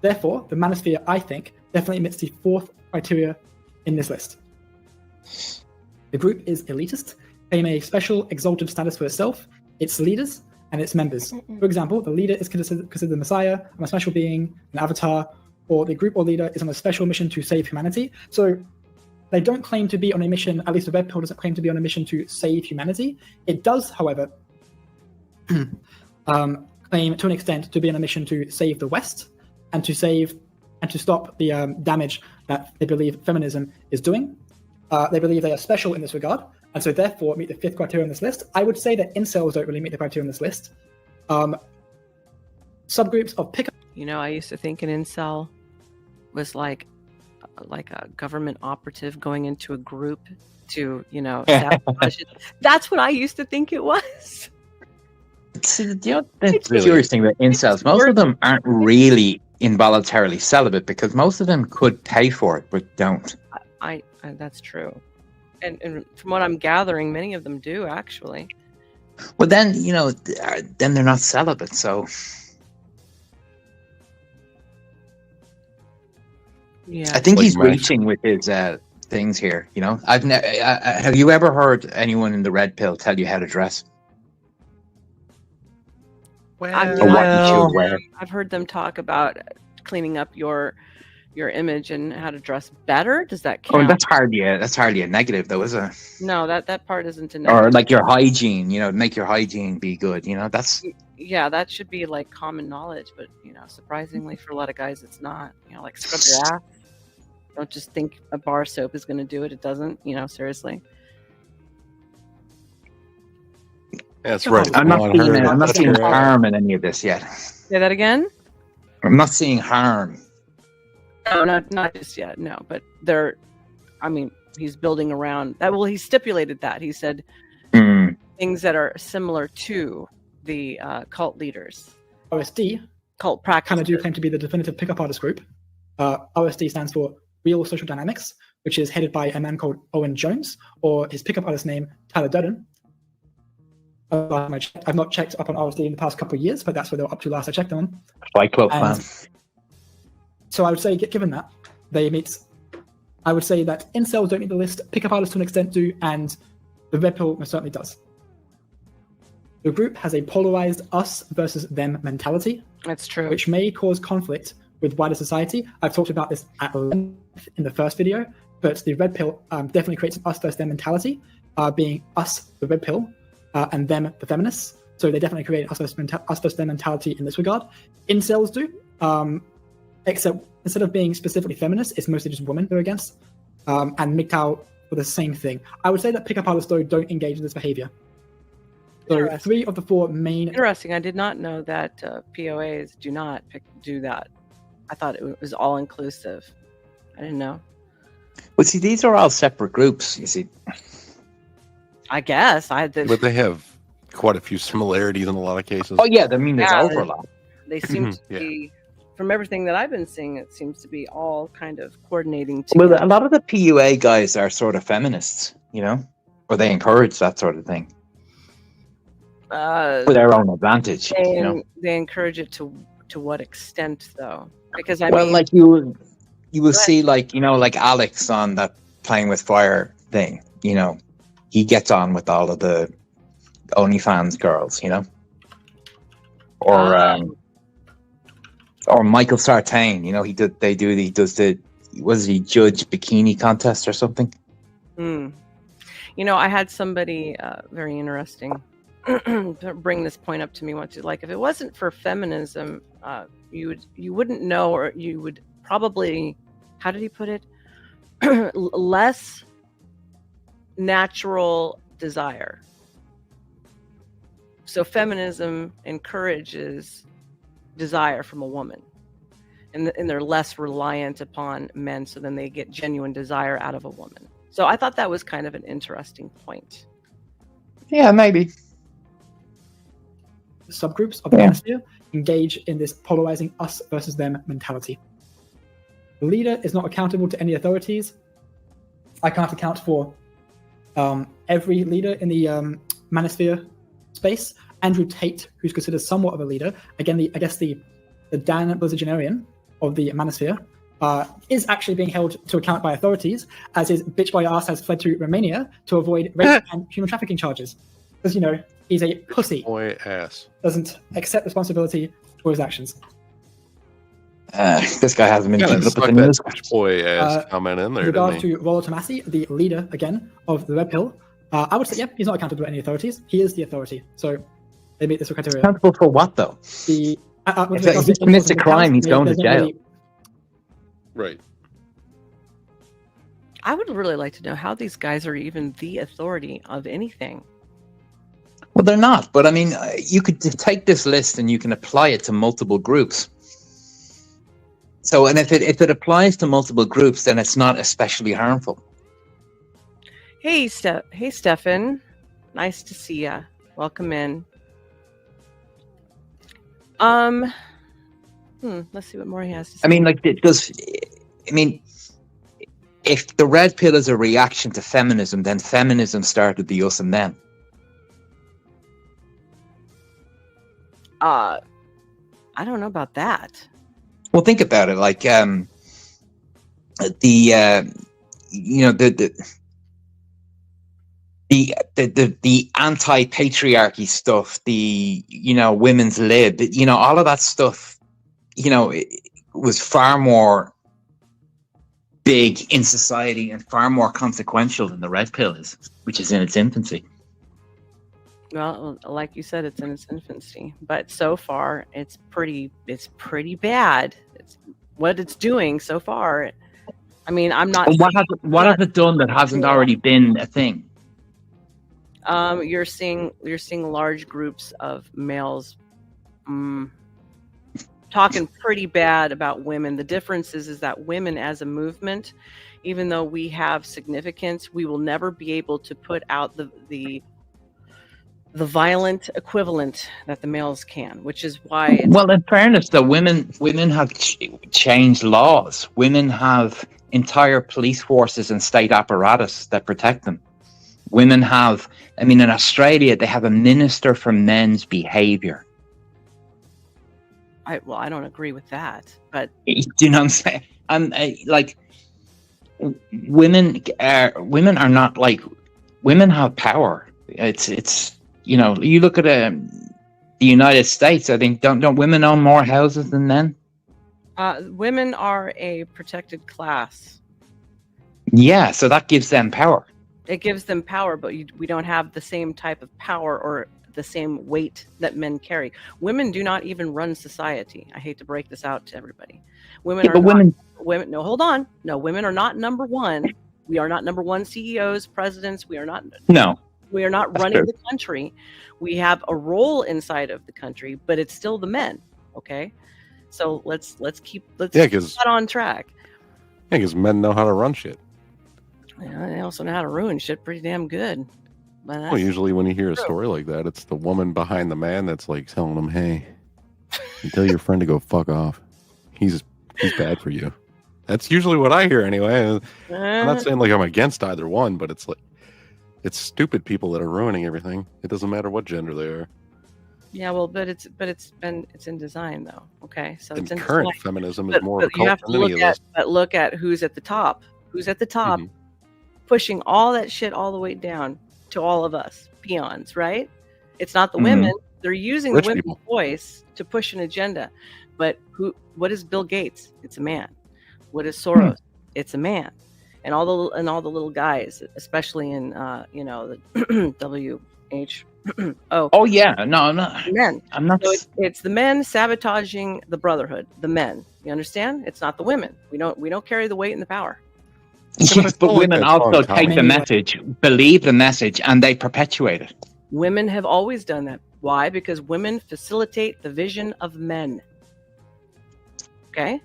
Therefore, the manosphere, I think, definitely meets the fourth criteria in this list. The group is elitist, claim a special exalted status for itself, its leaders, and its members. For example, the leader is considered the Messiah, a special being, an avatar, or the group or leader is on a special mission to save humanity. So they don't claim to be on a mission, at least the Red Pill doesn't claim to be on a mission to save humanity. It does, however, claim to an extent to be on a mission to save the West and to stop the damage that they believe feminism is doing. They believe they are special in this regard, and so therefore meet the fifth criteria on this list. I would say that incels don't really meet the criteria on this list. Subgroups of pickup. I used to think an incel was like a government operative going into a group to, sabotage it. That's what I used to think it was. See, the curious thing about incels, most of them aren't really involuntarily celibate because most of them could pay for it but don't. I that's true, and from what I'm gathering, many of them do actually. Well, then then they're not celibate, so. Yeah, I think he's reaching with his things here. Have you ever heard anyone in the Red Pill tell you how to dress? I've heard them talk about cleaning up your image and how to dress better. Does that count? Oh, that's hardly a negative, though, is it? No, that part isn't a negative. Or like your hygiene, make your hygiene be good. That's. Yeah, that should be like common knowledge, but surprisingly for a lot of guys, it's not. Like scrub your ass. Don't just think a bar soap is going to do it. It doesn't. Seriously. That's right. I'm not seeing harm in any of this yet. Say that again. I'm not seeing harm. No, not just yet. No, but he's building around that. Well, he stipulated that. He said things that are similar to the cult leaders. OSD cult practice kind of do claim to be the definitive pickup artist group. OSD stands for Real Social Dynamics, which is headed by a man called Owen Jones, or his pickup artist name, Tyler Durden. I've not checked up on OSD in the past couple of years, but that's where they were up to last I checked them. Fight Club fan. So I would say, given that, I would say that incels don't meet the list, pickup artists to an extent do, and the Red Pill most certainly does. The group has a polarized us versus them mentality. That's true. Which may cause conflict with wider society. I've talked about this at length in the first video, but the Red Pill definitely creates an us versus them mentality, being us, the Red Pill, and them, the feminists. So they definitely create us versus them mentality in this regard. Incels do, except instead of being specifically feminist, it's mostly just women they're against. And MGTOW for the same thing. I would say that pickup artists, though, don't engage in this behavior. So 3 of the 4 main... Interesting. I did not know that POAs do not do that. I thought it was all-inclusive. I didn't know. Well, see, these are all separate groups, you see. I guess. But they have quite a few similarities in a lot of cases. Oh, yeah. There's overlap. They seem to be... From everything that I've been seeing, it seems to be all kind of coordinating together. Well, a lot of the PUA guys are sort of feminists, or they encourage that sort of thing. For their own advantage, They encourage it to what extent, though? Because you will see, like, like Alex on that Playing with Fire thing, he gets on with all of the OnlyFans girls, or Michael Sartain, he does the judge bikini contest or something. I had somebody very interesting bring this point up to me once. Like, if it wasn't for feminism, you wouldn't know, or you would probably, how did he put it? Less natural desire. So feminism encourages desire from a woman, and they're less reliant upon men, so then they get genuine desire out of a woman. So I thought that was kind of an interesting point. Yeah, maybe. Subgroups of the manosphere engage in this polarizing us versus them mentality. The leader is not accountable to any authorities. I can't account for every leader in the manosphere space. Andrew Tate, who's considered somewhat of a leader, again, I guess the Dan Blizzardgenarian of the manosphere, is actually being held to account by authorities, as his bitch boy ass has fled to Romania to avoid rape and human trafficking charges. Because, he's a pussy. Boy ass. Doesn't accept responsibility for his actions. This guy hasn't been keeping up with the news. Boy ass comment in there, With regards didn't he? to Rollo Tomasi, the leader, again, of the Red Pill, I would say, he's not accountable to any authorities. He is the authority. So they meet this criteria. Accountable for what, though? If he commits a crime, he's going to jail. Right. I would really like to know how these guys are even the authority of anything. Well, they're not. But I mean, you could take this list and you can apply it to multiple groups. So, and if it applies to multiple groups, then it's not especially harmful. Hey, Stefan. Nice to see ya. Welcome in. Let's see what more he has to say. I mean, if the red pill is a reaction to feminism, then feminism started the us and them. I don't know about that. Well, think about it. Like, the anti-patriarchy stuff, the women's lib, all of that stuff, it was far more big in society and far more consequential than the red pill is, which is in its infancy. Well, like you said, it's in its infancy, but so far it's pretty bad. It's what it's doing so far. I mean, I'm not. What has it done that hasn't already been a thing? You're seeing large groups of males talking pretty bad about women. The difference is that women as a movement, even though we have significance, we will never be able to put out the violent equivalent that the males can, which is why. Well, in fairness, though, women have changed laws. Women have entire police forces and state apparatus that protect them. Women have, in Australia, they have a minister for men's behavior. I don't agree with that, but do you know what I'm saying? Women are not like, women have power. It's you look at the United States. I think don't women own more houses than men? Women are a protected class. Yeah, so that gives them power. It gives them power, but we don't have the same type of power or the same weight that men carry. Women do not even run society. I hate to break this out to everybody. Women no, hold on. No, women are not number one. We are not number one CEOs, presidents. We are not running the country. We have a role inside of the country, but it's still the men. Okay. So let's keep that on track. Yeah, because men know how to run shit. Yeah, they also know how to ruin shit pretty damn good. Well, usually when you hear a story like that, it's the woman behind the man that's like telling him, "Hey, you tell your friend to go fuck off. He's bad for you." That's usually what I hear anyway. I'm not saying like I'm against either one, but it's like it's stupid people that are ruining everything. It doesn't matter what gender they are. Yeah, well, but it's in design though. Okay, so And it's in current design. feminism is more But you occult have to than any look of this. look at who's at the top. Who's at the top, pushing all that shit all the way down to all of us peons, right? It's not the women. They're using Rich the women's people. voice to push an agenda. But what is Bill Gates? It's a man. What is Soros? It's a man. And all the little guys, especially in the WH. Oh yeah, no, I'm not. Men. I'm not. So it's the men sabotaging the brotherhood. The men. You understand? It's not the women. We don't carry the weight and the power. Yes, but women also take the message, believe the message, and they perpetuate it. Women have always done that. Why? Because women facilitate the vision of men. Okay?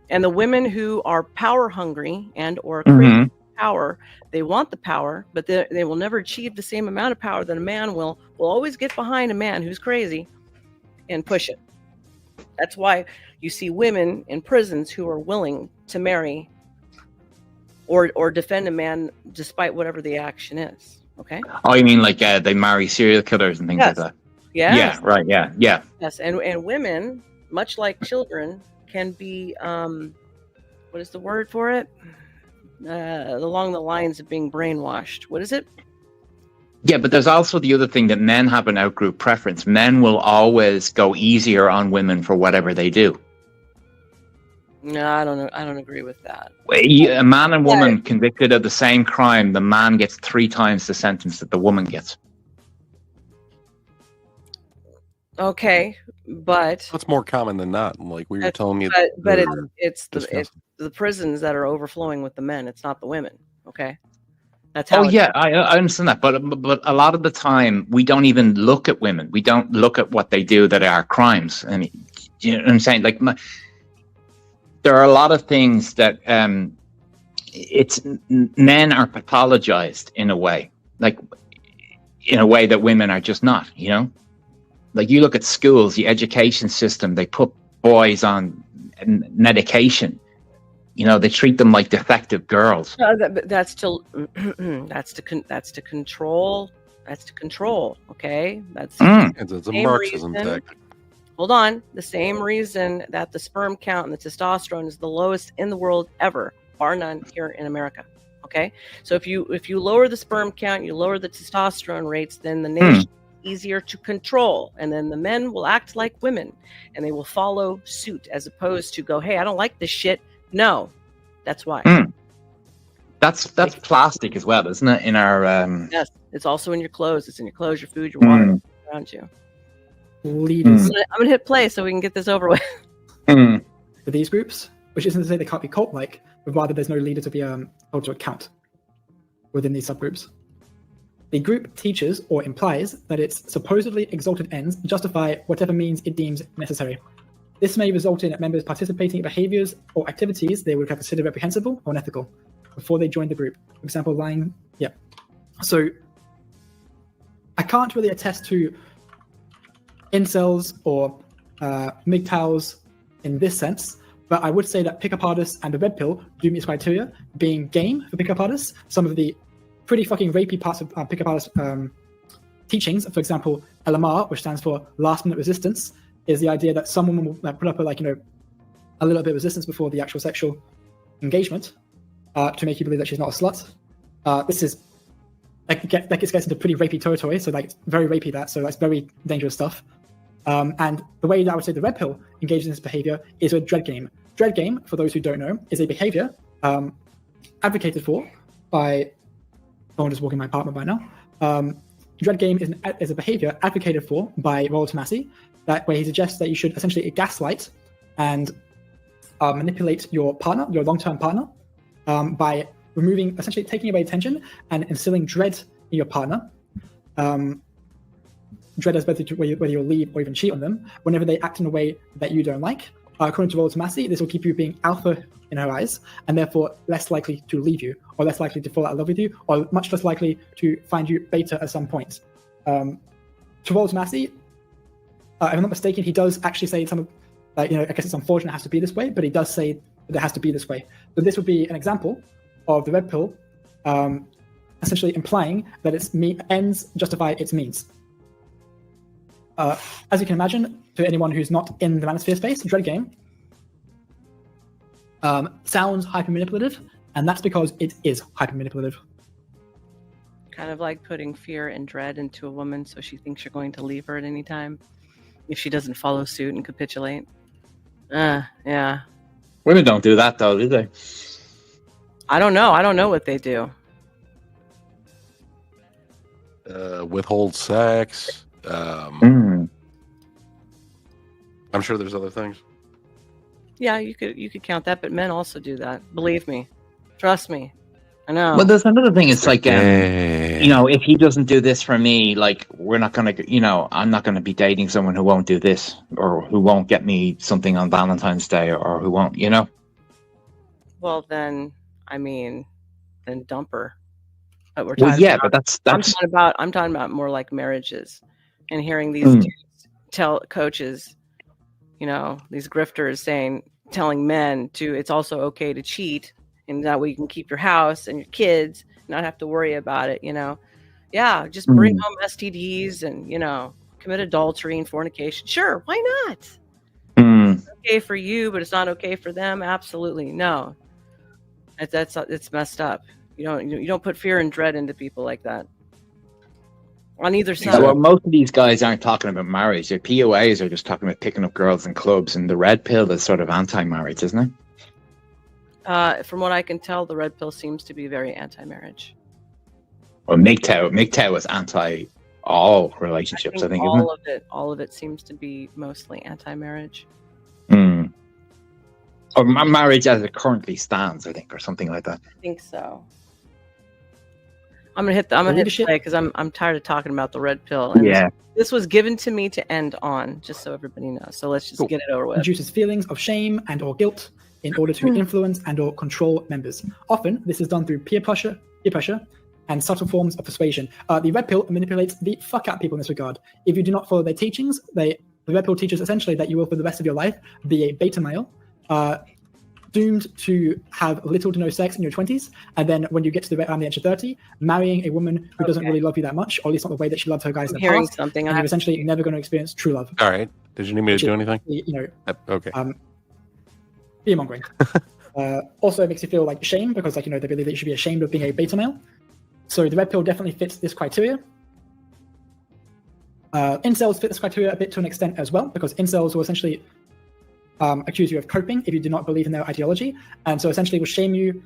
And the women who are power hungry and or crave power, they want the power, but they will never achieve the same amount of power that a man will always get behind a man who's crazy and push it. That's why you see women in prisons who are willing to marry or defend a man despite whatever the action is. Okay? Oh, you mean like they marry serial killers and things like that? Yes. Yeah, right, yeah. Yes, and women, much like children, can be what is the word for it? Along the lines of being brainwashed. What is it? Yeah, but there's also the other thing that men have an outgroup preference. Men will always go easier on women for whatever they do. No, I don't know. I don't agree with that. A man and woman convicted of the same crime, the man gets 3 times the sentence that the woman gets. Okay, but that's more common than not. Like we were telling you, but it's the prisons that are overflowing with the men. It's not the women. Okay, that's how. Oh yeah, I understand that, but a lot of the time we don't even look at women. We don't look at what they do that are crimes. I mean, you know what I'm saying? Like, there are a lot of things that men are pathologized in a way, like in a way that women are just not. You know. Like you look at schools, the education system, they put boys on medication. You know, they treat them like defective girls. That's to control. That's to control. Okay, that's it's a Marxism tactic. Hold on. The same reason that the sperm count and the testosterone is the lowest in the world ever, bar none, here in America. Okay, so if you lower the sperm count, you lower the testosterone rates, then the nation easier to control, and then the men will act like women and they will follow suit as opposed to go, hey, I don't like this shit. No, that's why. That's plastic as well, isn't it? In our yes, it's also in your clothes. It's in your clothes, your food, your water around you. Leaders. I'm gonna hit play so we can get this over with. For these groups, which isn't to say they can't be cult-like, but rather there's no leader to be held to account within these subgroups. The group teaches or implies that its supposedly exalted ends justify whatever means it deems necessary. This may result in members participating in behaviors or activities they would have considered reprehensible or unethical before they joined the group. For example, lying. Yeah. So I can't really attest to incels or MGTOWs in this sense, but I would say that pickup artists and the red pill do meet criteria, being game for pickup artists. Some of the pretty fucking rapey parts of pickup artist teachings, for example, LMR, which stands for last minute resistance, is the idea that some woman will put up a little bit of resistance before the actual sexual engagement to make you believe that she's not a slut. This is it gets into pretty rapey territory, so like very rapey so that's very dangerous stuff. And the way that I would say the red pill engages in this behavior is with dread game. Dread game, for those who don't know, is a behavior advocated for by someone just walking my apartment right now. Dread game is a behavior advocated for by Rollo Tomassi, where he suggests that you should essentially gaslight and manipulate your partner, your long-term partner, by essentially taking away attention and instilling dread in your partner. Dread as whether you'll leave or even cheat on them whenever they act in a way that you don't like. According to Rollo Tomassi, this will keep you being alpha in her eyes, and therefore less likely to leave you, or less likely to fall out of love with you, or much less likely to find you beta at some point. To Rollo Tomassi, if I'm not mistaken, he does actually say some, I guess it's unfortunate it has to be this way, but he does say that it has to be this way. So this would be an example of the red pill essentially implying that its ends justify its means. as you can imagine, to anyone who's not in the Manosphere space, Dread Game sounds hyper-manipulative, and that's because it is hyper-manipulative. Kind of like putting fear and dread into a woman so she thinks you're going to leave her at any time if she doesn't follow suit and capitulate. Yeah. Women don't do that, though, do they? I don't know. I don't know what they do. Withhold sex. I'm sure there's other things. Yeah, you could count that, but men also do that. Believe me. Trust me. I know. Well, there's another thing. It's like, if he doesn't do this for me, like, we're not going to, I'm not going to be dating someone who won't do this or who won't get me something on Valentine's Day or who won't, Well, then dump her. But we're Well, talking yeah, about, but that's I'm talking about more like marriages and hearing these dudes tell coaches, these grifters telling men it's also okay to cheat. And that way you can keep your house and your kids, not have to worry about it, Yeah, just bring home STDs and, commit adultery and fornication. Sure, why not? It's okay for you, but it's not okay for them. Absolutely, no. It's messed up. You don't put fear and dread into people like that. On either side. Well, most of these guys aren't talking about marriage. Their POAs are just talking about picking up girls in clubs, and the red pill is sort of anti-marriage, isn't it? From what I can tell, the red pill seems to be very anti-marriage. Well, MGTOW is anti all relationships. I think all of it seems to be mostly anti-marriage. Or marriage as it currently stands, I think, or something like that. I think so. I'm gonna hit play because I'm tired of talking about the red pill. And this was given to me to end on, just so everybody knows. So let's just get it over with. Induces feelings of shame and or guilt in order to influence and or control members. Often, this is done through peer pressure, and subtle forms of persuasion. The red pill manipulates the fuck out of people in this regard. If you do not follow their teachings, the red pill teaches essentially that you will, for the rest of your life, be a beta male, doomed to have little to no sex in your 20s, and then when you get to around the age of 30, marrying a woman who doesn't really love you that much, or at least not the way that she loved her guys in the past, and you're essentially never going to experience true love. All right. Did you need me to do anything? Okay. Fear-mongering. Also, it makes you feel like shame because, they believe that you should be ashamed of being a beta male. So the red pill definitely fits this criteria. Incels fit this criteria a bit to an extent as well, because incels will essentially accuse you of coping if you do not believe in their ideology, and so essentially will shame you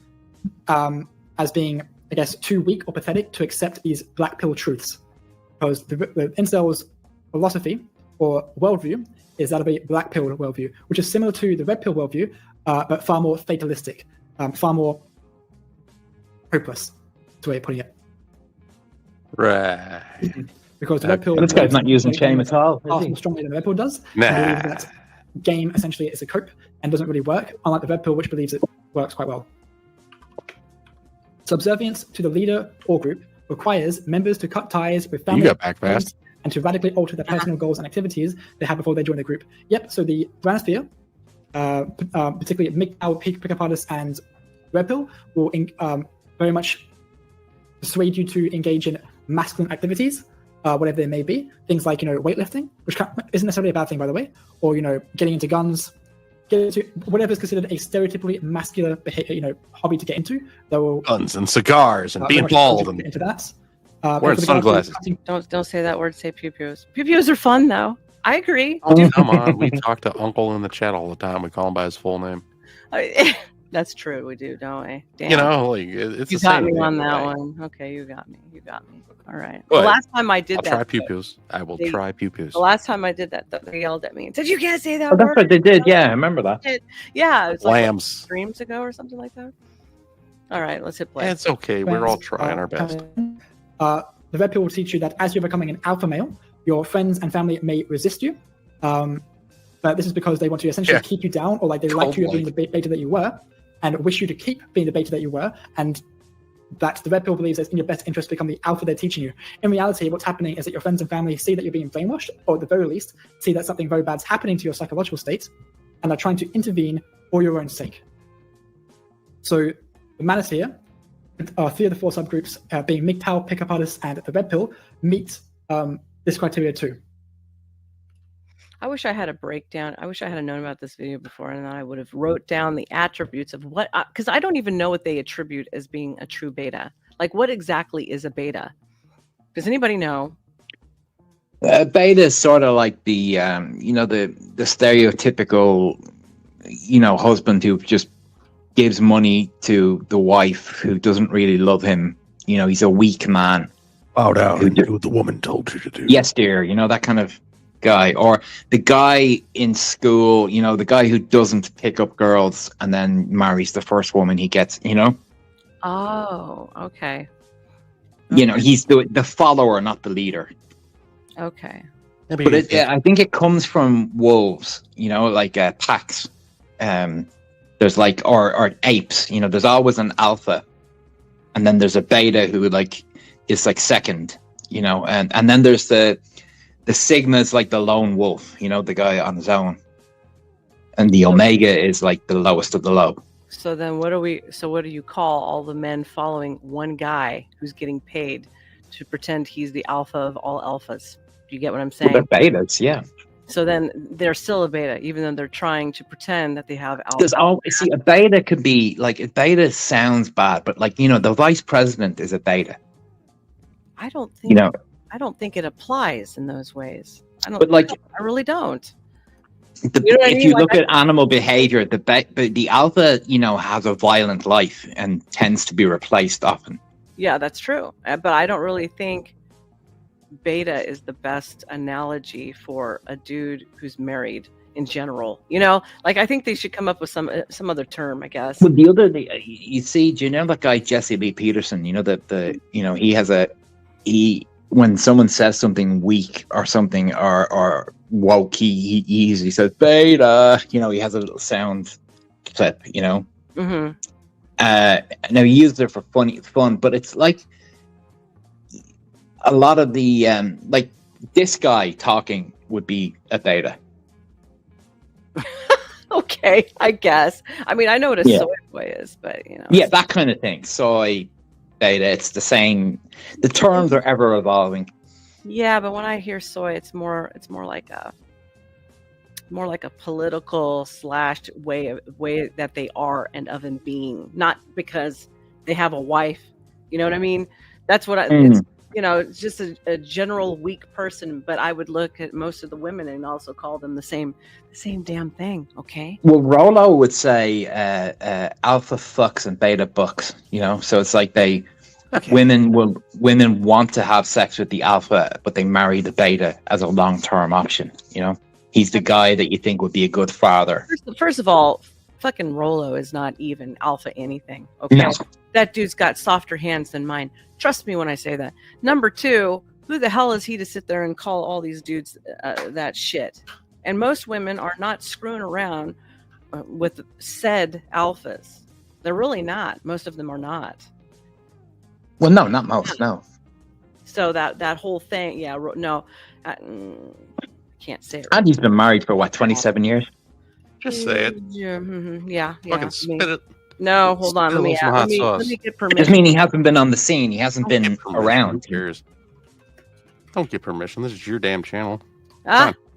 as being, I guess, too weak or pathetic to accept these black pill truths. Because the incels' philosophy or worldview is that of a black pill worldview, which is similar to the red pill worldview, but far more fatalistic, far more hopeless, is the way of putting it. Right. Because the red pill... This guy's not using shame at all. Far more strongly than the red pill does. Nah. I believe that game essentially is a cope and doesn't really work, unlike the red pill, which believes it works quite well. Subservience to the leader or group requires members to cut ties with family and to radically alter their personal goals and activities they have before they join the group. Yep, so the Manosphere, particularly MGTOW, Pickup Artists, and Red Pill, will very much persuade you to engage in masculine activities, whatever they may be. Things like, weightlifting, which isn't necessarily a bad thing, by the way, or, getting into guns, getting into whatever is considered a stereotypically masculine behavior, hobby to get into. Guns and cigars and being bald and into that. Wearing sunglasses. Don't say that word. Say pew-pews. Pew-pews are fun, though. I agree. Come on, we talk to Uncle in the chat all the time. We call him by his full name. That's true. We do, don't we? Damn. It's you the got same me thing, on that right? one. Okay, you got me. All right. But the last time I did I'll that, try pew-pews. I will try pew-pews. The last time I did that, they yelled at me and said, "You can't say that Oh, word." that's what they did. Yeah, I remember that. Yeah, it's Lambs. like streams ago or something like that. All right, let's hit play. It's okay. We're all trying our best. The red pill will teach you that as you're becoming an alpha male, your friends and family may resist you. But this is because they want to essentially keep you down, or they like you being the beta that you were, and wish you to keep being the beta that you were, and that the red pill believes it's in your best interest to become the alpha they're teaching you. In reality, what's happening is that your friends and family see that you're being brainwashed, or at the very least, see that something very bad's happening to your psychological state, and are trying to intervene for your own sake. So the Manosphere, 3 of the 4 subgroups, being MGTOW, Pickup Artists, and the Red Pill, meet this criteria too. I wish I had a breakdown. I wish I had known about this video before, and then I would have wrote down the attributes of what, because I don't even know what they attribute as being a true beta. Like, what exactly is a beta? Does anybody know? Beta is sort of like the, you know, the stereotypical, you know, husband who just gives money to the wife who doesn't really love him. You know, he's a weak man. Bow down and do what the woman told you to do. Yes, dear. You know, that kind of guy. Or the guy in school, you know, the guy who doesn't pick up girls and then marries the first woman he gets, you know? Oh, okay. You know, he's the follower, not the leader. Okay. But I think it comes from wolves, you know, like packs. There's like, or apes, you know, there's always an alpha. And then there's a beta who like is like second, you know, and then there's the sigma's like the lone wolf, you know, the guy on his own. And the omega is like the lowest of the low. So then what do you call all the men following one guy who's getting paid to pretend he's the alpha of all alphas? Do you get what I'm saying? Well, they're betas, yeah. So then they're still a beta, even though they're trying to pretend that they have alpha. There's see, a beta could be like, a beta sounds bad, but like, you know, the vice president is a beta. I don't think, you know, I don't think it applies in those ways. But like, I really don't. You know if you look at animal behavior, the alpha, you know, has a violent life and tends to be replaced often. Yeah, that's true. But I don't really think beta is the best analogy for a dude who's married in general. You know, like I think they should come up with some other term, I guess. Well, the other, you see, do you know that guy Jesse Lee Peterson? You know that you know, when someone says something weak or something or woke, he usually says beta. You know, he has a little sound clip. You know. Mm-hmm. Now he uses it for fun, but it's like a lot of the like this guy talking would be a beta. Okay, I guess. I mean, I know what a soy boy is, but you know. Yeah, that kind of thing. Soy, beta, it's the same. The terms are ever evolving. Yeah, but when I hear soy, it's more like a political / way that they are and of in being, not because they have a wife. You know what I mean? That's what it's, you know, it's just a general weak person. But I would look at most of the women and also call them the same damn thing. Okay. Well, Rollo would say alpha fucks and beta bucks. You know, so it's like women want to have sex with the alpha, but they marry the beta as a long-term option. You know, he's the guy that you think would be a good father. First of all, fucking Rollo is not even alpha anything. Okay. No. That dude's got softer hands than mine. Trust me when I say that. Number two, who the hell is he to sit there and call all these dudes that shit? And most women are not screwing around with said alphas. They're really not. Most of them are not. Well, no, not most, no. So that whole thing, yeah, no, I can't say it. And he's been married for what, 27 years? Just say it. Yeah, yeah. Fucking spit it. No, hold on. Let me get permission. I mean, he hasn't been on the scene. He hasn't been around. Who cares? Don't get permission. This is your damn channel.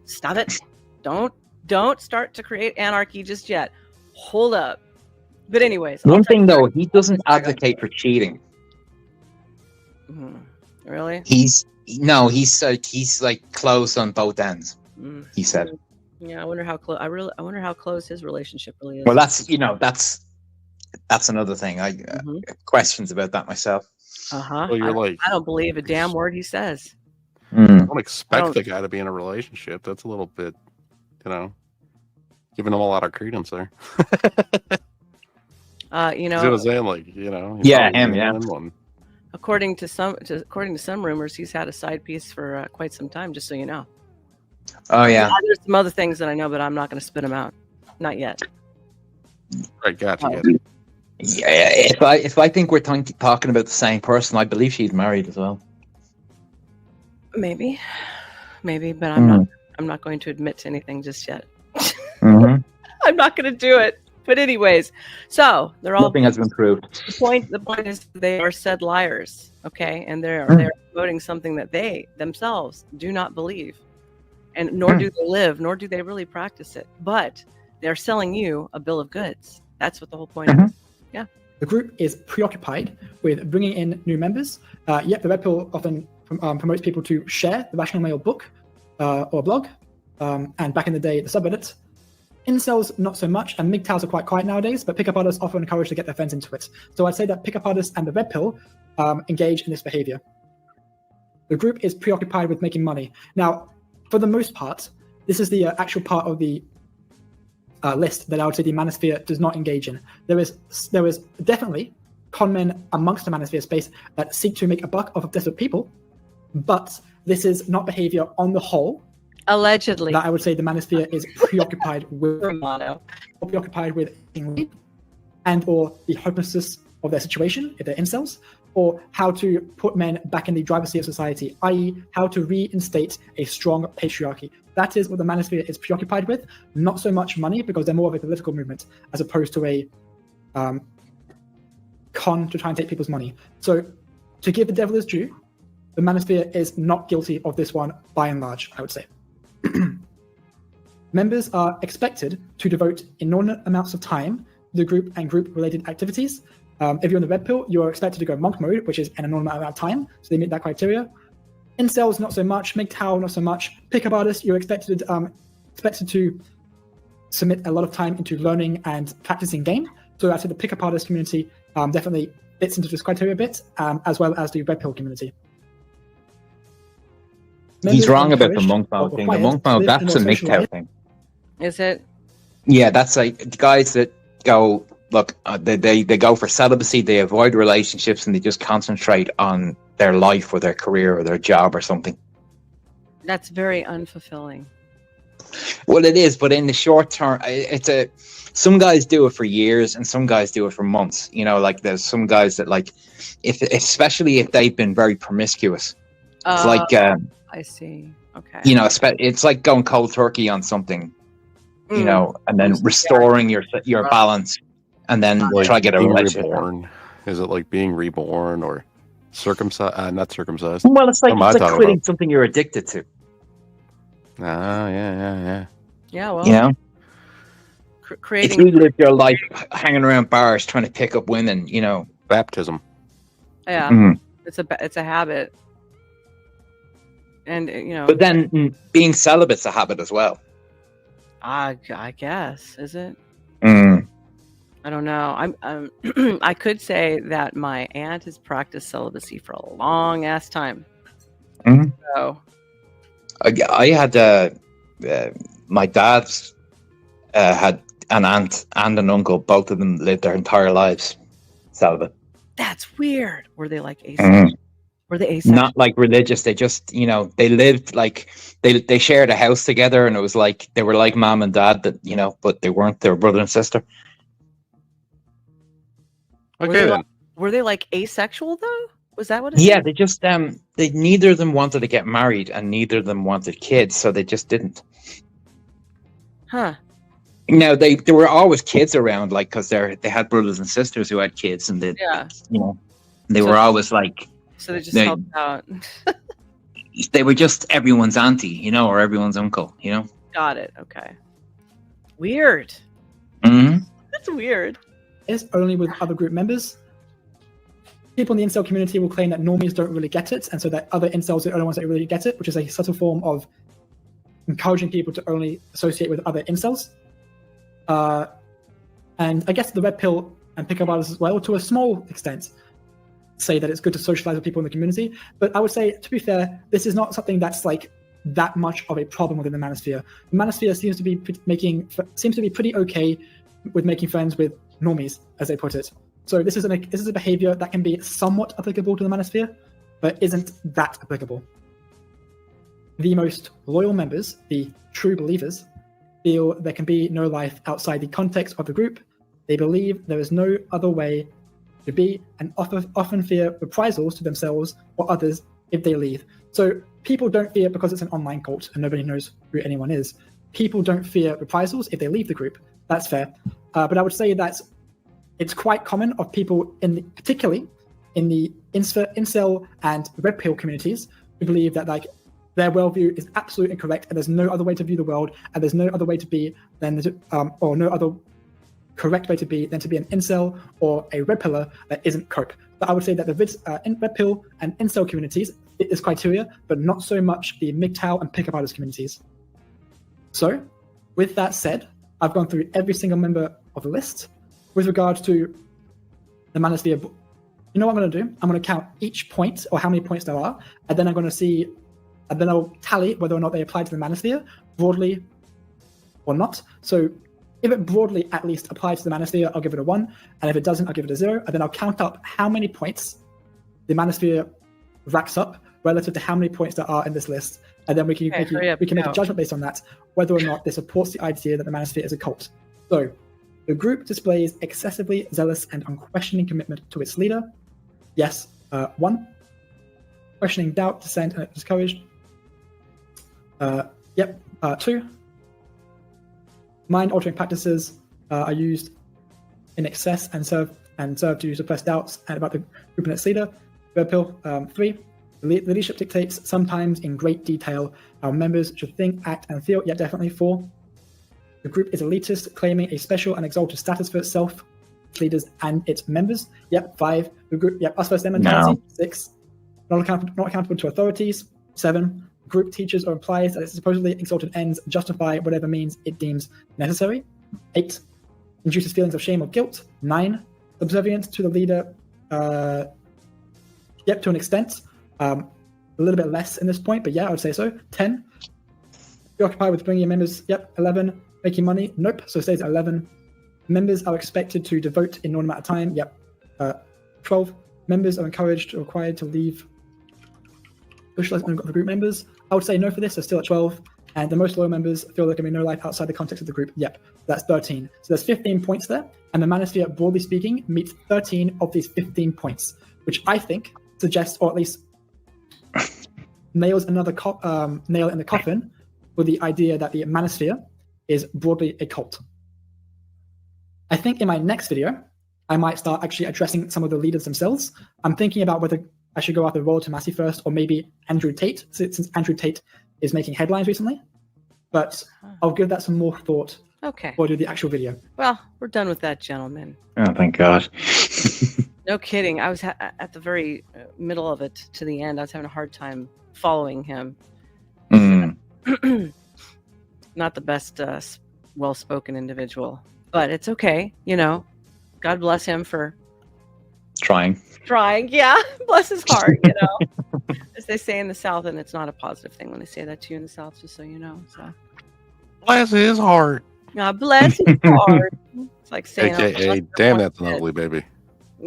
Stop it. Don't start to create anarchy just yet. Hold up. But anyways. One thing though, he doesn't advocate for cheating. Really? He's like close on both ends. He said. Yeah, I wonder how close. I wonder how close his relationship really is. Well, that's another thing. I questions about that myself. Well, I don't believe a damn word he says. I don't expect the guy to be in a relationship. That's a little bit, you know, giving him a lot of credence there. You know, what I'm saying, like, you know, him. According to some rumors, he's had a side piece for quite some time. Just so you know. Oh yeah. There's some other things that I know, but I'm not going to spit them out. Not yet. Right, gotcha. Yeah, if I think we're talking about the same person, I believe she's married as well. Maybe, but I'm not going to admit to anything just yet. I'm not going to do it. But anyways, so they're all nothing has been proved. The point is they are said liars, okay, and they're promoting something that they themselves do not believe. and nor do they live, nor do they really practice it. But they're selling you a bill of goods. That's what the whole point is. Yeah. The group is preoccupied with bringing in new members. Yet the Red Pill often promotes people to share the Rational Male book or blog, and back in the day, the subreddit. Incels, not so much, and MGTOWs are quite quiet nowadays, but pickup artists often encourage to get their friends into it. So I'd say that pickup artists and the Red Pill engage in this behavior. The group is preoccupied with making money. Now, for the most part, this is the actual part of the list that I would say the manosphere does not engage in. There is definitely con men amongst the manosphere space that seek to make a buck off of desperate people, but this is not behavior on the whole. Allegedly. That I would say the manosphere is preoccupied with. Preoccupied with and or the hopelessness of their situation, if they're incels, or how to put men back in the driver's seat of society, i.e. how to reinstate a strong patriarchy. That is what the manosphere is preoccupied with, not so much money, because they're more of a political movement, as opposed to a con to try and take people's money. So, to give the devil his due, the manosphere is not guilty of this one, by and large, I would say. Members are expected to devote inordinate amounts of time to the group and group-related activities. If you're in the Red Pill, you're expected to go monk mode, which is an inordinate amount of time, so they meet that criteria. Incels, not so much. MGTOW, not so much. Pickup artists, you're expected to submit a lot of time into learning and practicing game. So I'd say the pickup artist community definitely fits into this criteria a bit, as well as the Red Pill community. He's wrong about the monk mode thing. The monk mode, that's a MGTOW thing. Is it? Yeah, that's like guys that go, look, they go for celibacy, they avoid relationships, and they just concentrate on their life or their career or their job or something. That's very unfulfilling. Well, it is, but in the short term, some guys do it for years and some guys do it for months. You know, like there's some guys that like, especially if they've been very promiscuous. It's like, I see. Okay. You know, it's like going cold turkey on something, you know, and then restoring your balance, and then like try to get a relationship. Reborn. Is it like being reborn or circumcised? Not circumcised. Well, it's like quitting something you're addicted to. Ah, yeah. Yeah, well, you know, creating. If you live your life hanging around bars trying to pick up women, you know, baptism. Yeah, it's a habit. And you know, but then being celibate's a habit as well. I guess, is it? Mm. I don't know. I'm I could say that my aunt has practiced celibacy for a long ass time. Mm-hmm. So I had my dad's had an aunt and an uncle. Both of them lived their entire lives celibate. That's weird. Were they like asexual? Mm. Were they asexual? Not like religious. They just, you know, they lived like they shared a house together, and it was like they were like mom and dad, that, you know, but they weren't. They were brother and sister. Okay. Were they like asexual though? Was that what? Yeah, they just they neither of them wanted to get married, and neither of them wanted kids, so they just didn't. Huh. No, there were always kids around, like, because they had brothers and sisters who had kids, and they, you know, they were always like. So they just helped out. They were just everyone's auntie, you know, or everyone's uncle, you know. Got it. Okay. Weird. Mm-hmm. That's weird. It's only with other group members. People in the incel community will claim that normies don't really get it, and so that other incels are the only ones that really get it, which is a subtle form of encouraging people to only associate with other incels. And I guess the Red Pill and pickup artists as well, to a small extent, say that it's good to socialize with people in the community. But I would say, to be fair, this is not something that's like that much of a problem within the manosphere. The manosphere seems to be pretty okay with making friends with normies, as they put it. So this is a behavior that can be somewhat applicable to the manosphere, but isn't that applicable. The most loyal members, the true believers, feel there can be no life outside the context of the group. They believe there is no other way to be, and often fear reprisals to themselves or others if they leave. So people don't fear because it's an online cult and nobody knows who anyone is. People don't fear reprisals if they leave the group. That's fair. But I would say that it's quite common of people, particularly in the incel and red pill communities, who believe that like their worldview is absolutely incorrect, and there's no other way to view the world, and there's no other way to be than or no other correct way to be than to be an incel or a red pillar that isn't cope. But I would say that the red pill and incel communities fit this criteria, but not so much the MGTOW and pickup artist communities. So, with that said, I've gone through every single member of the list. With regards to the manosphere, you know what I'm going to do? I'm going to count each point, or how many points there are, and then I'm going to see, and then I'll tally whether or not they apply to the manosphere, broadly or not. So if it broadly at least applies to the manosphere, I'll give it a 1, and if it doesn't, I'll give it a 0, and then I'll count up how many points the manosphere racks up relative to how many points there are in this list, and then we can make a judgment based on that, whether or not this supports the idea that the manosphere is a cult. So the group displays excessively zealous and unquestioning commitment to its leader. Yes, 1. Questioning, doubt, dissent, and discouraged. 2. Mind-altering practices are used in excess and serve to suppress doubts about the group and its leader. Red pill. 3. The leadership dictates, sometimes in great detail, how members should think, act, and feel. Yet definitely 4. The group is elitist, claiming a special and exalted status for itself, its leaders, and its members. 5. The group. Us versus them mentality. No. 6. Not accountable to authorities. 7. Group teaches or implies that its supposedly exalted ends justify whatever means it deems necessary. 8. Induces feelings of shame or guilt. 9. Subservient to the leader. To an extent. A little bit less in this point, but yeah, I would say so. 10. Preoccupied with bringing members. 11. Making money. Nope. So it stays at 11. Members are expected to devote an inordinate amount of time. 12. Members are encouraged or required to leave. Socialize on the group members. I would say no for this, so still at 12. And the most loyal members feel there can be no life outside the context of the group. That's 13. So there's 15 points there. And the manosphere, broadly speaking, meets 13 of these 15 points, which I think suggests, or at least nails another nail in the coffin for the idea that the manosphere is broadly a cult. I think in my next video, I might start actually addressing some of the leaders themselves. I'm thinking about whether I should go after Royal Tomasi first, or maybe Andrew Tate, since Andrew Tate is making headlines recently. But I'll give that some more thought before I do the actual video. Well, we're done with that, gentlemen. Oh, thank God. No kidding. I was at the very middle of it to the end. I was having a hard time following him. Not the best well-spoken individual, but it's okay. You know, God bless him for trying. Yeah, bless his heart, you know. As they say in the South, and it's not a positive thing when they say that to you in the South, just so you know. So bless his heart. God bless his heart. It's like saying, AKA, damn, that's an ugly baby.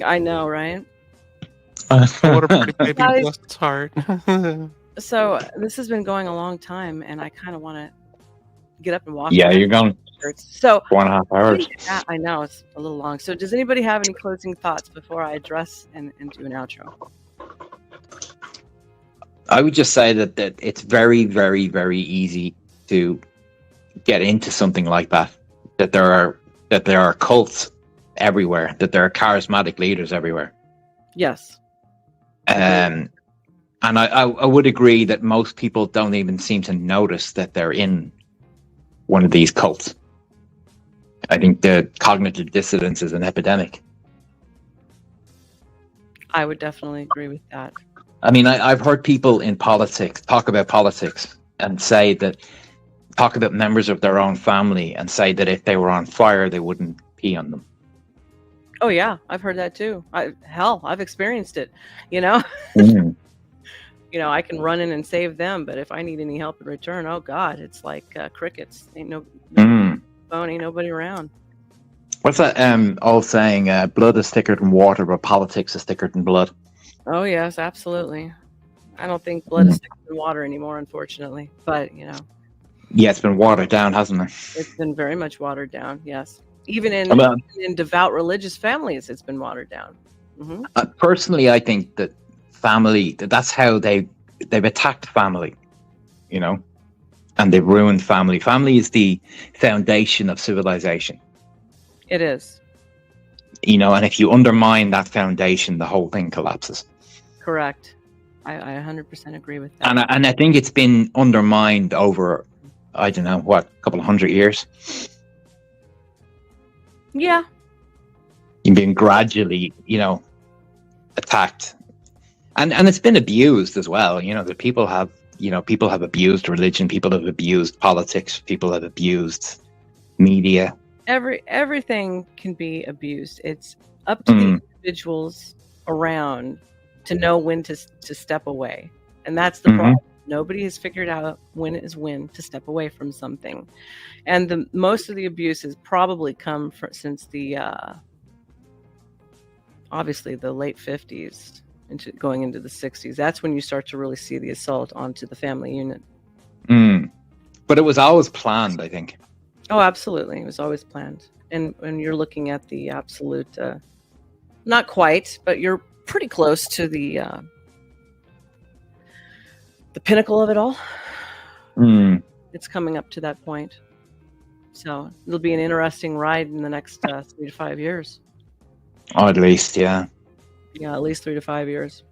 I know, right? What a pretty baby, bless its heart. So this has been going a long time, and I kind of want to get up and walk. Yeah, you're going. So 1.5 hours. I know it's a little long. So does anybody have any closing thoughts before I address and do an outro? I would just say that it's very, very, very easy to get into something like that. That there are cults everywhere. That there are charismatic leaders everywhere. Yes. And I would agree that most people don't even seem to notice that they're in one of these cults. I think the cognitive dissonance is an epidemic. I would definitely agree with that. I mean, I've heard people in politics talk about politics and talk about members of their own family and say that if they were on fire, they wouldn't pee on them. Oh yeah, I've heard that too. I've experienced it. You know, you know, I can run in and save them, but if I need any help in return, oh God, it's like crickets. Ain't no phone, ain't nobody around. What's that old saying? Blood is thicker than water, but politics is thicker than blood. Oh yes, absolutely. I don't think blood is thicker than water anymore, unfortunately. But you know. Yeah, it's been watered down, hasn't it? It's been very much watered down. Yes, even in devout religious families, it's been watered down. Mm-hmm. Personally, I think that that's how they've attacked family, you know, and they've ruined family. Family is the foundation of civilization. It is. You know, and if you undermine that foundation, the whole thing collapses. Correct. I 100% agree with that. And I think it's been undermined over, I don't know, what, a couple of 100 years? Yeah. You've been gradually, attacked. And it's been abused as well. That people have abused religion, people have abused politics, people have abused media. Everything can be abused. It's up to the individuals around to know when to step away. And that's the problem. Nobody has figured out when is when to step away from something. And most of the abuses probably come since the obviously the late 50s going into the 60s. That's when you start to really see the assault onto the family unit. But it was always planned, I think. Oh, absolutely. It was always planned. And when you're looking at the absolute, not quite, but you're pretty close to the pinnacle of it all. It's coming up to that point. So it'll be an interesting ride in the next 3 to 5 years. Oh, at least, yeah. Yeah, at least 3 to 5 years.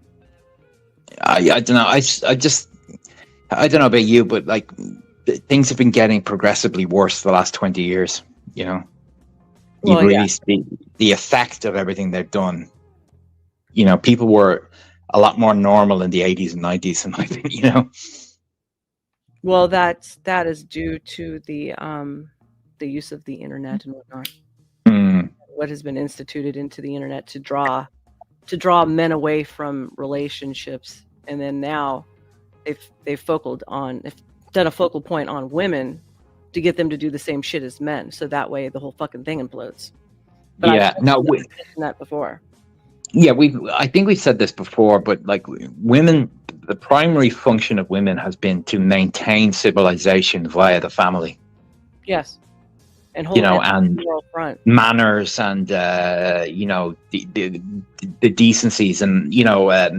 I don't know. I don't know about you, but like things have been getting progressively worse the last 20 years. You really see the effect of everything they've done. People were a lot more normal in the 80s and 90s, in my opinion. Well, that is due to the use of the internet and whatnot. What has been instituted into the internet to draw men away from relationships, and then now they've done a focal point on women to get them to do the same shit as men, so that way the whole fucking thing implodes. But we mentioned that before. Yeah, I think we've said this before, but like women, the primary function of women has been to maintain civilization via the family. Yes. And hold and front. Manners and the decencies and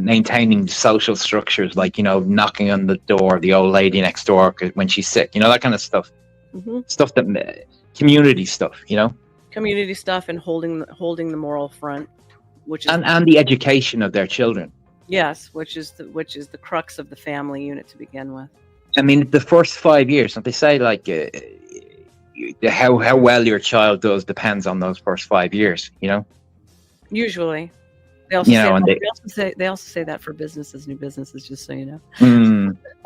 maintaining social structures, like knocking on the door of the old lady next door when she's sick, that kind of stuff. Stuff that community stuff, community stuff, and holding the moral front, which is and the education of their children. Yes, which is the crux of the family unit to begin with. I mean, the first 5 years, they say like. How well your child does depends on those first 5 years, Usually, they also they also say that for new businesses, just so you know.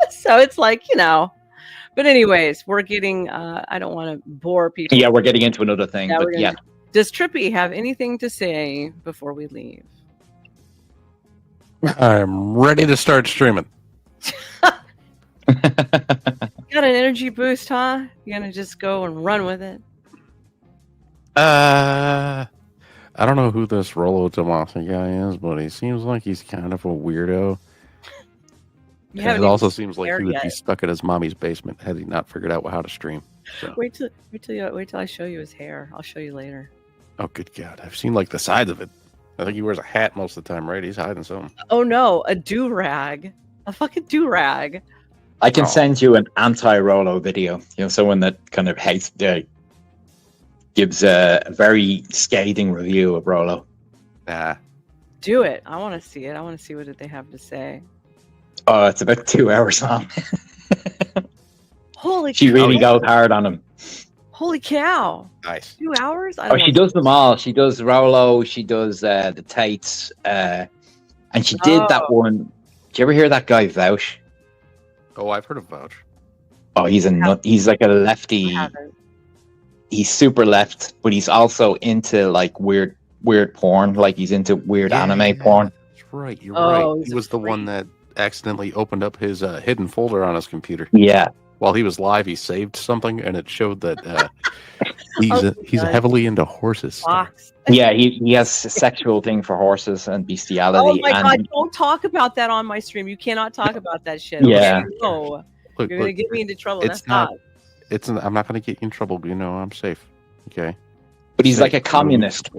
So it's like but anyways, we're getting. I don't want to bore people. Yeah, we're getting into another thing. Does Trippy have anything to say before we leave? I'm ready to start streaming. Got an energy boost, huh? You're gonna just go and run with it? I don't know who this Rolo Tomasi guy is, but he seems like he's kind of a weirdo. It also seems like he would be stuck in his mommy's basement had he not figured out how to stream. So. Wait till I show you his hair. I'll show you later. Oh, good God! I've seen like the sides of it. I think he wears a hat most of the time, right? He's hiding something. Oh no, a do-rag, a fucking do-rag. I can send you an anti-Rolo video. Someone that kind of hates, gives a very scathing review of Rolo. Do it. I want to see it. I want to see what they have to say. Oh, it's about 2 hours long. Holy! She really goes hard on him. Holy cow! Nice. 2 hours? She does them all. She does Rolo. She does the Tates, and she did that one. Did you ever hear that guy Vouch? Oh, I've heard of Vouch. Oh, he's a nut. He's like a lefty. He's super left, but he's also into like weird porn. Like he's into weird anime porn. That's right. You're right. He was the one that accidentally opened up his hidden folder on his computer. Yeah. While he was live, he saved something, and it showed that he's heavily into horses. Yeah, he has a sexual thing for horses and bestiality. Oh my God! Don't talk about that on my stream. You cannot talk about that shit. Yeah. No. You're gonna get me into trouble. It's not. I'm not gonna get you in trouble. I'm safe. Okay. But he's like a communist.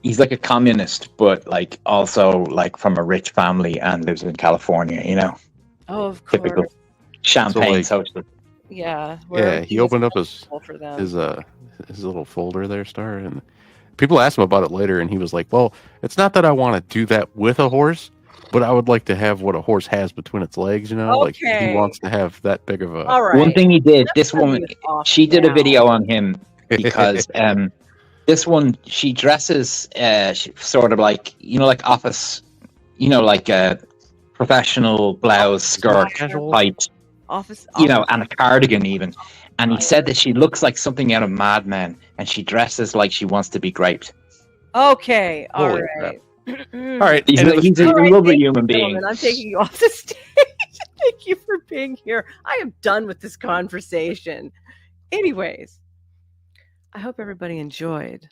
He's like a communist, but like also like from a rich family and lives in California. Oh, of course. Typical champagne social. Yeah. Yeah. He opened up his little folder there, Star, and people asked him about it later, and he was like, "Well, it's not that I want to do that with a horse. But I would like to have what a horse has between its legs, you know? Like he wants to have that big of a All right. One thing he did, this woman, she did a video on him because this one, she dresses sort of like, like office, like a professional blouse, skirt type, office, and a cardigan even. And he said that she looks like something out of Mad Men, and she dresses like she wants to be graped. Okay, all Holy right. All right. He's a lovely human being. I'm taking you off the stage. Thank you for being here. I am done with this conversation. Anyways, I hope everybody enjoyed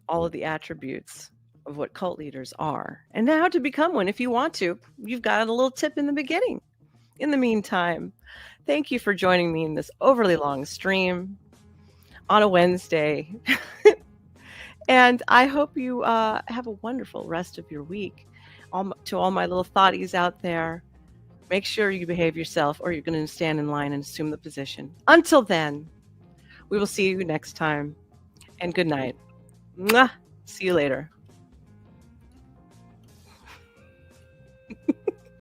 all of the attributes of what cult leaders are and how to become one if you want to. You've got a little tip in the beginning. In the meantime, thank you for joining me in this overly long stream on a Wednesday. And I hope you have a wonderful rest of your week. To all my little thoughties out there, make sure you behave yourself or you're going to stand in line and assume the position. Until then, we will see you next time. And good night. Mwah. See you later.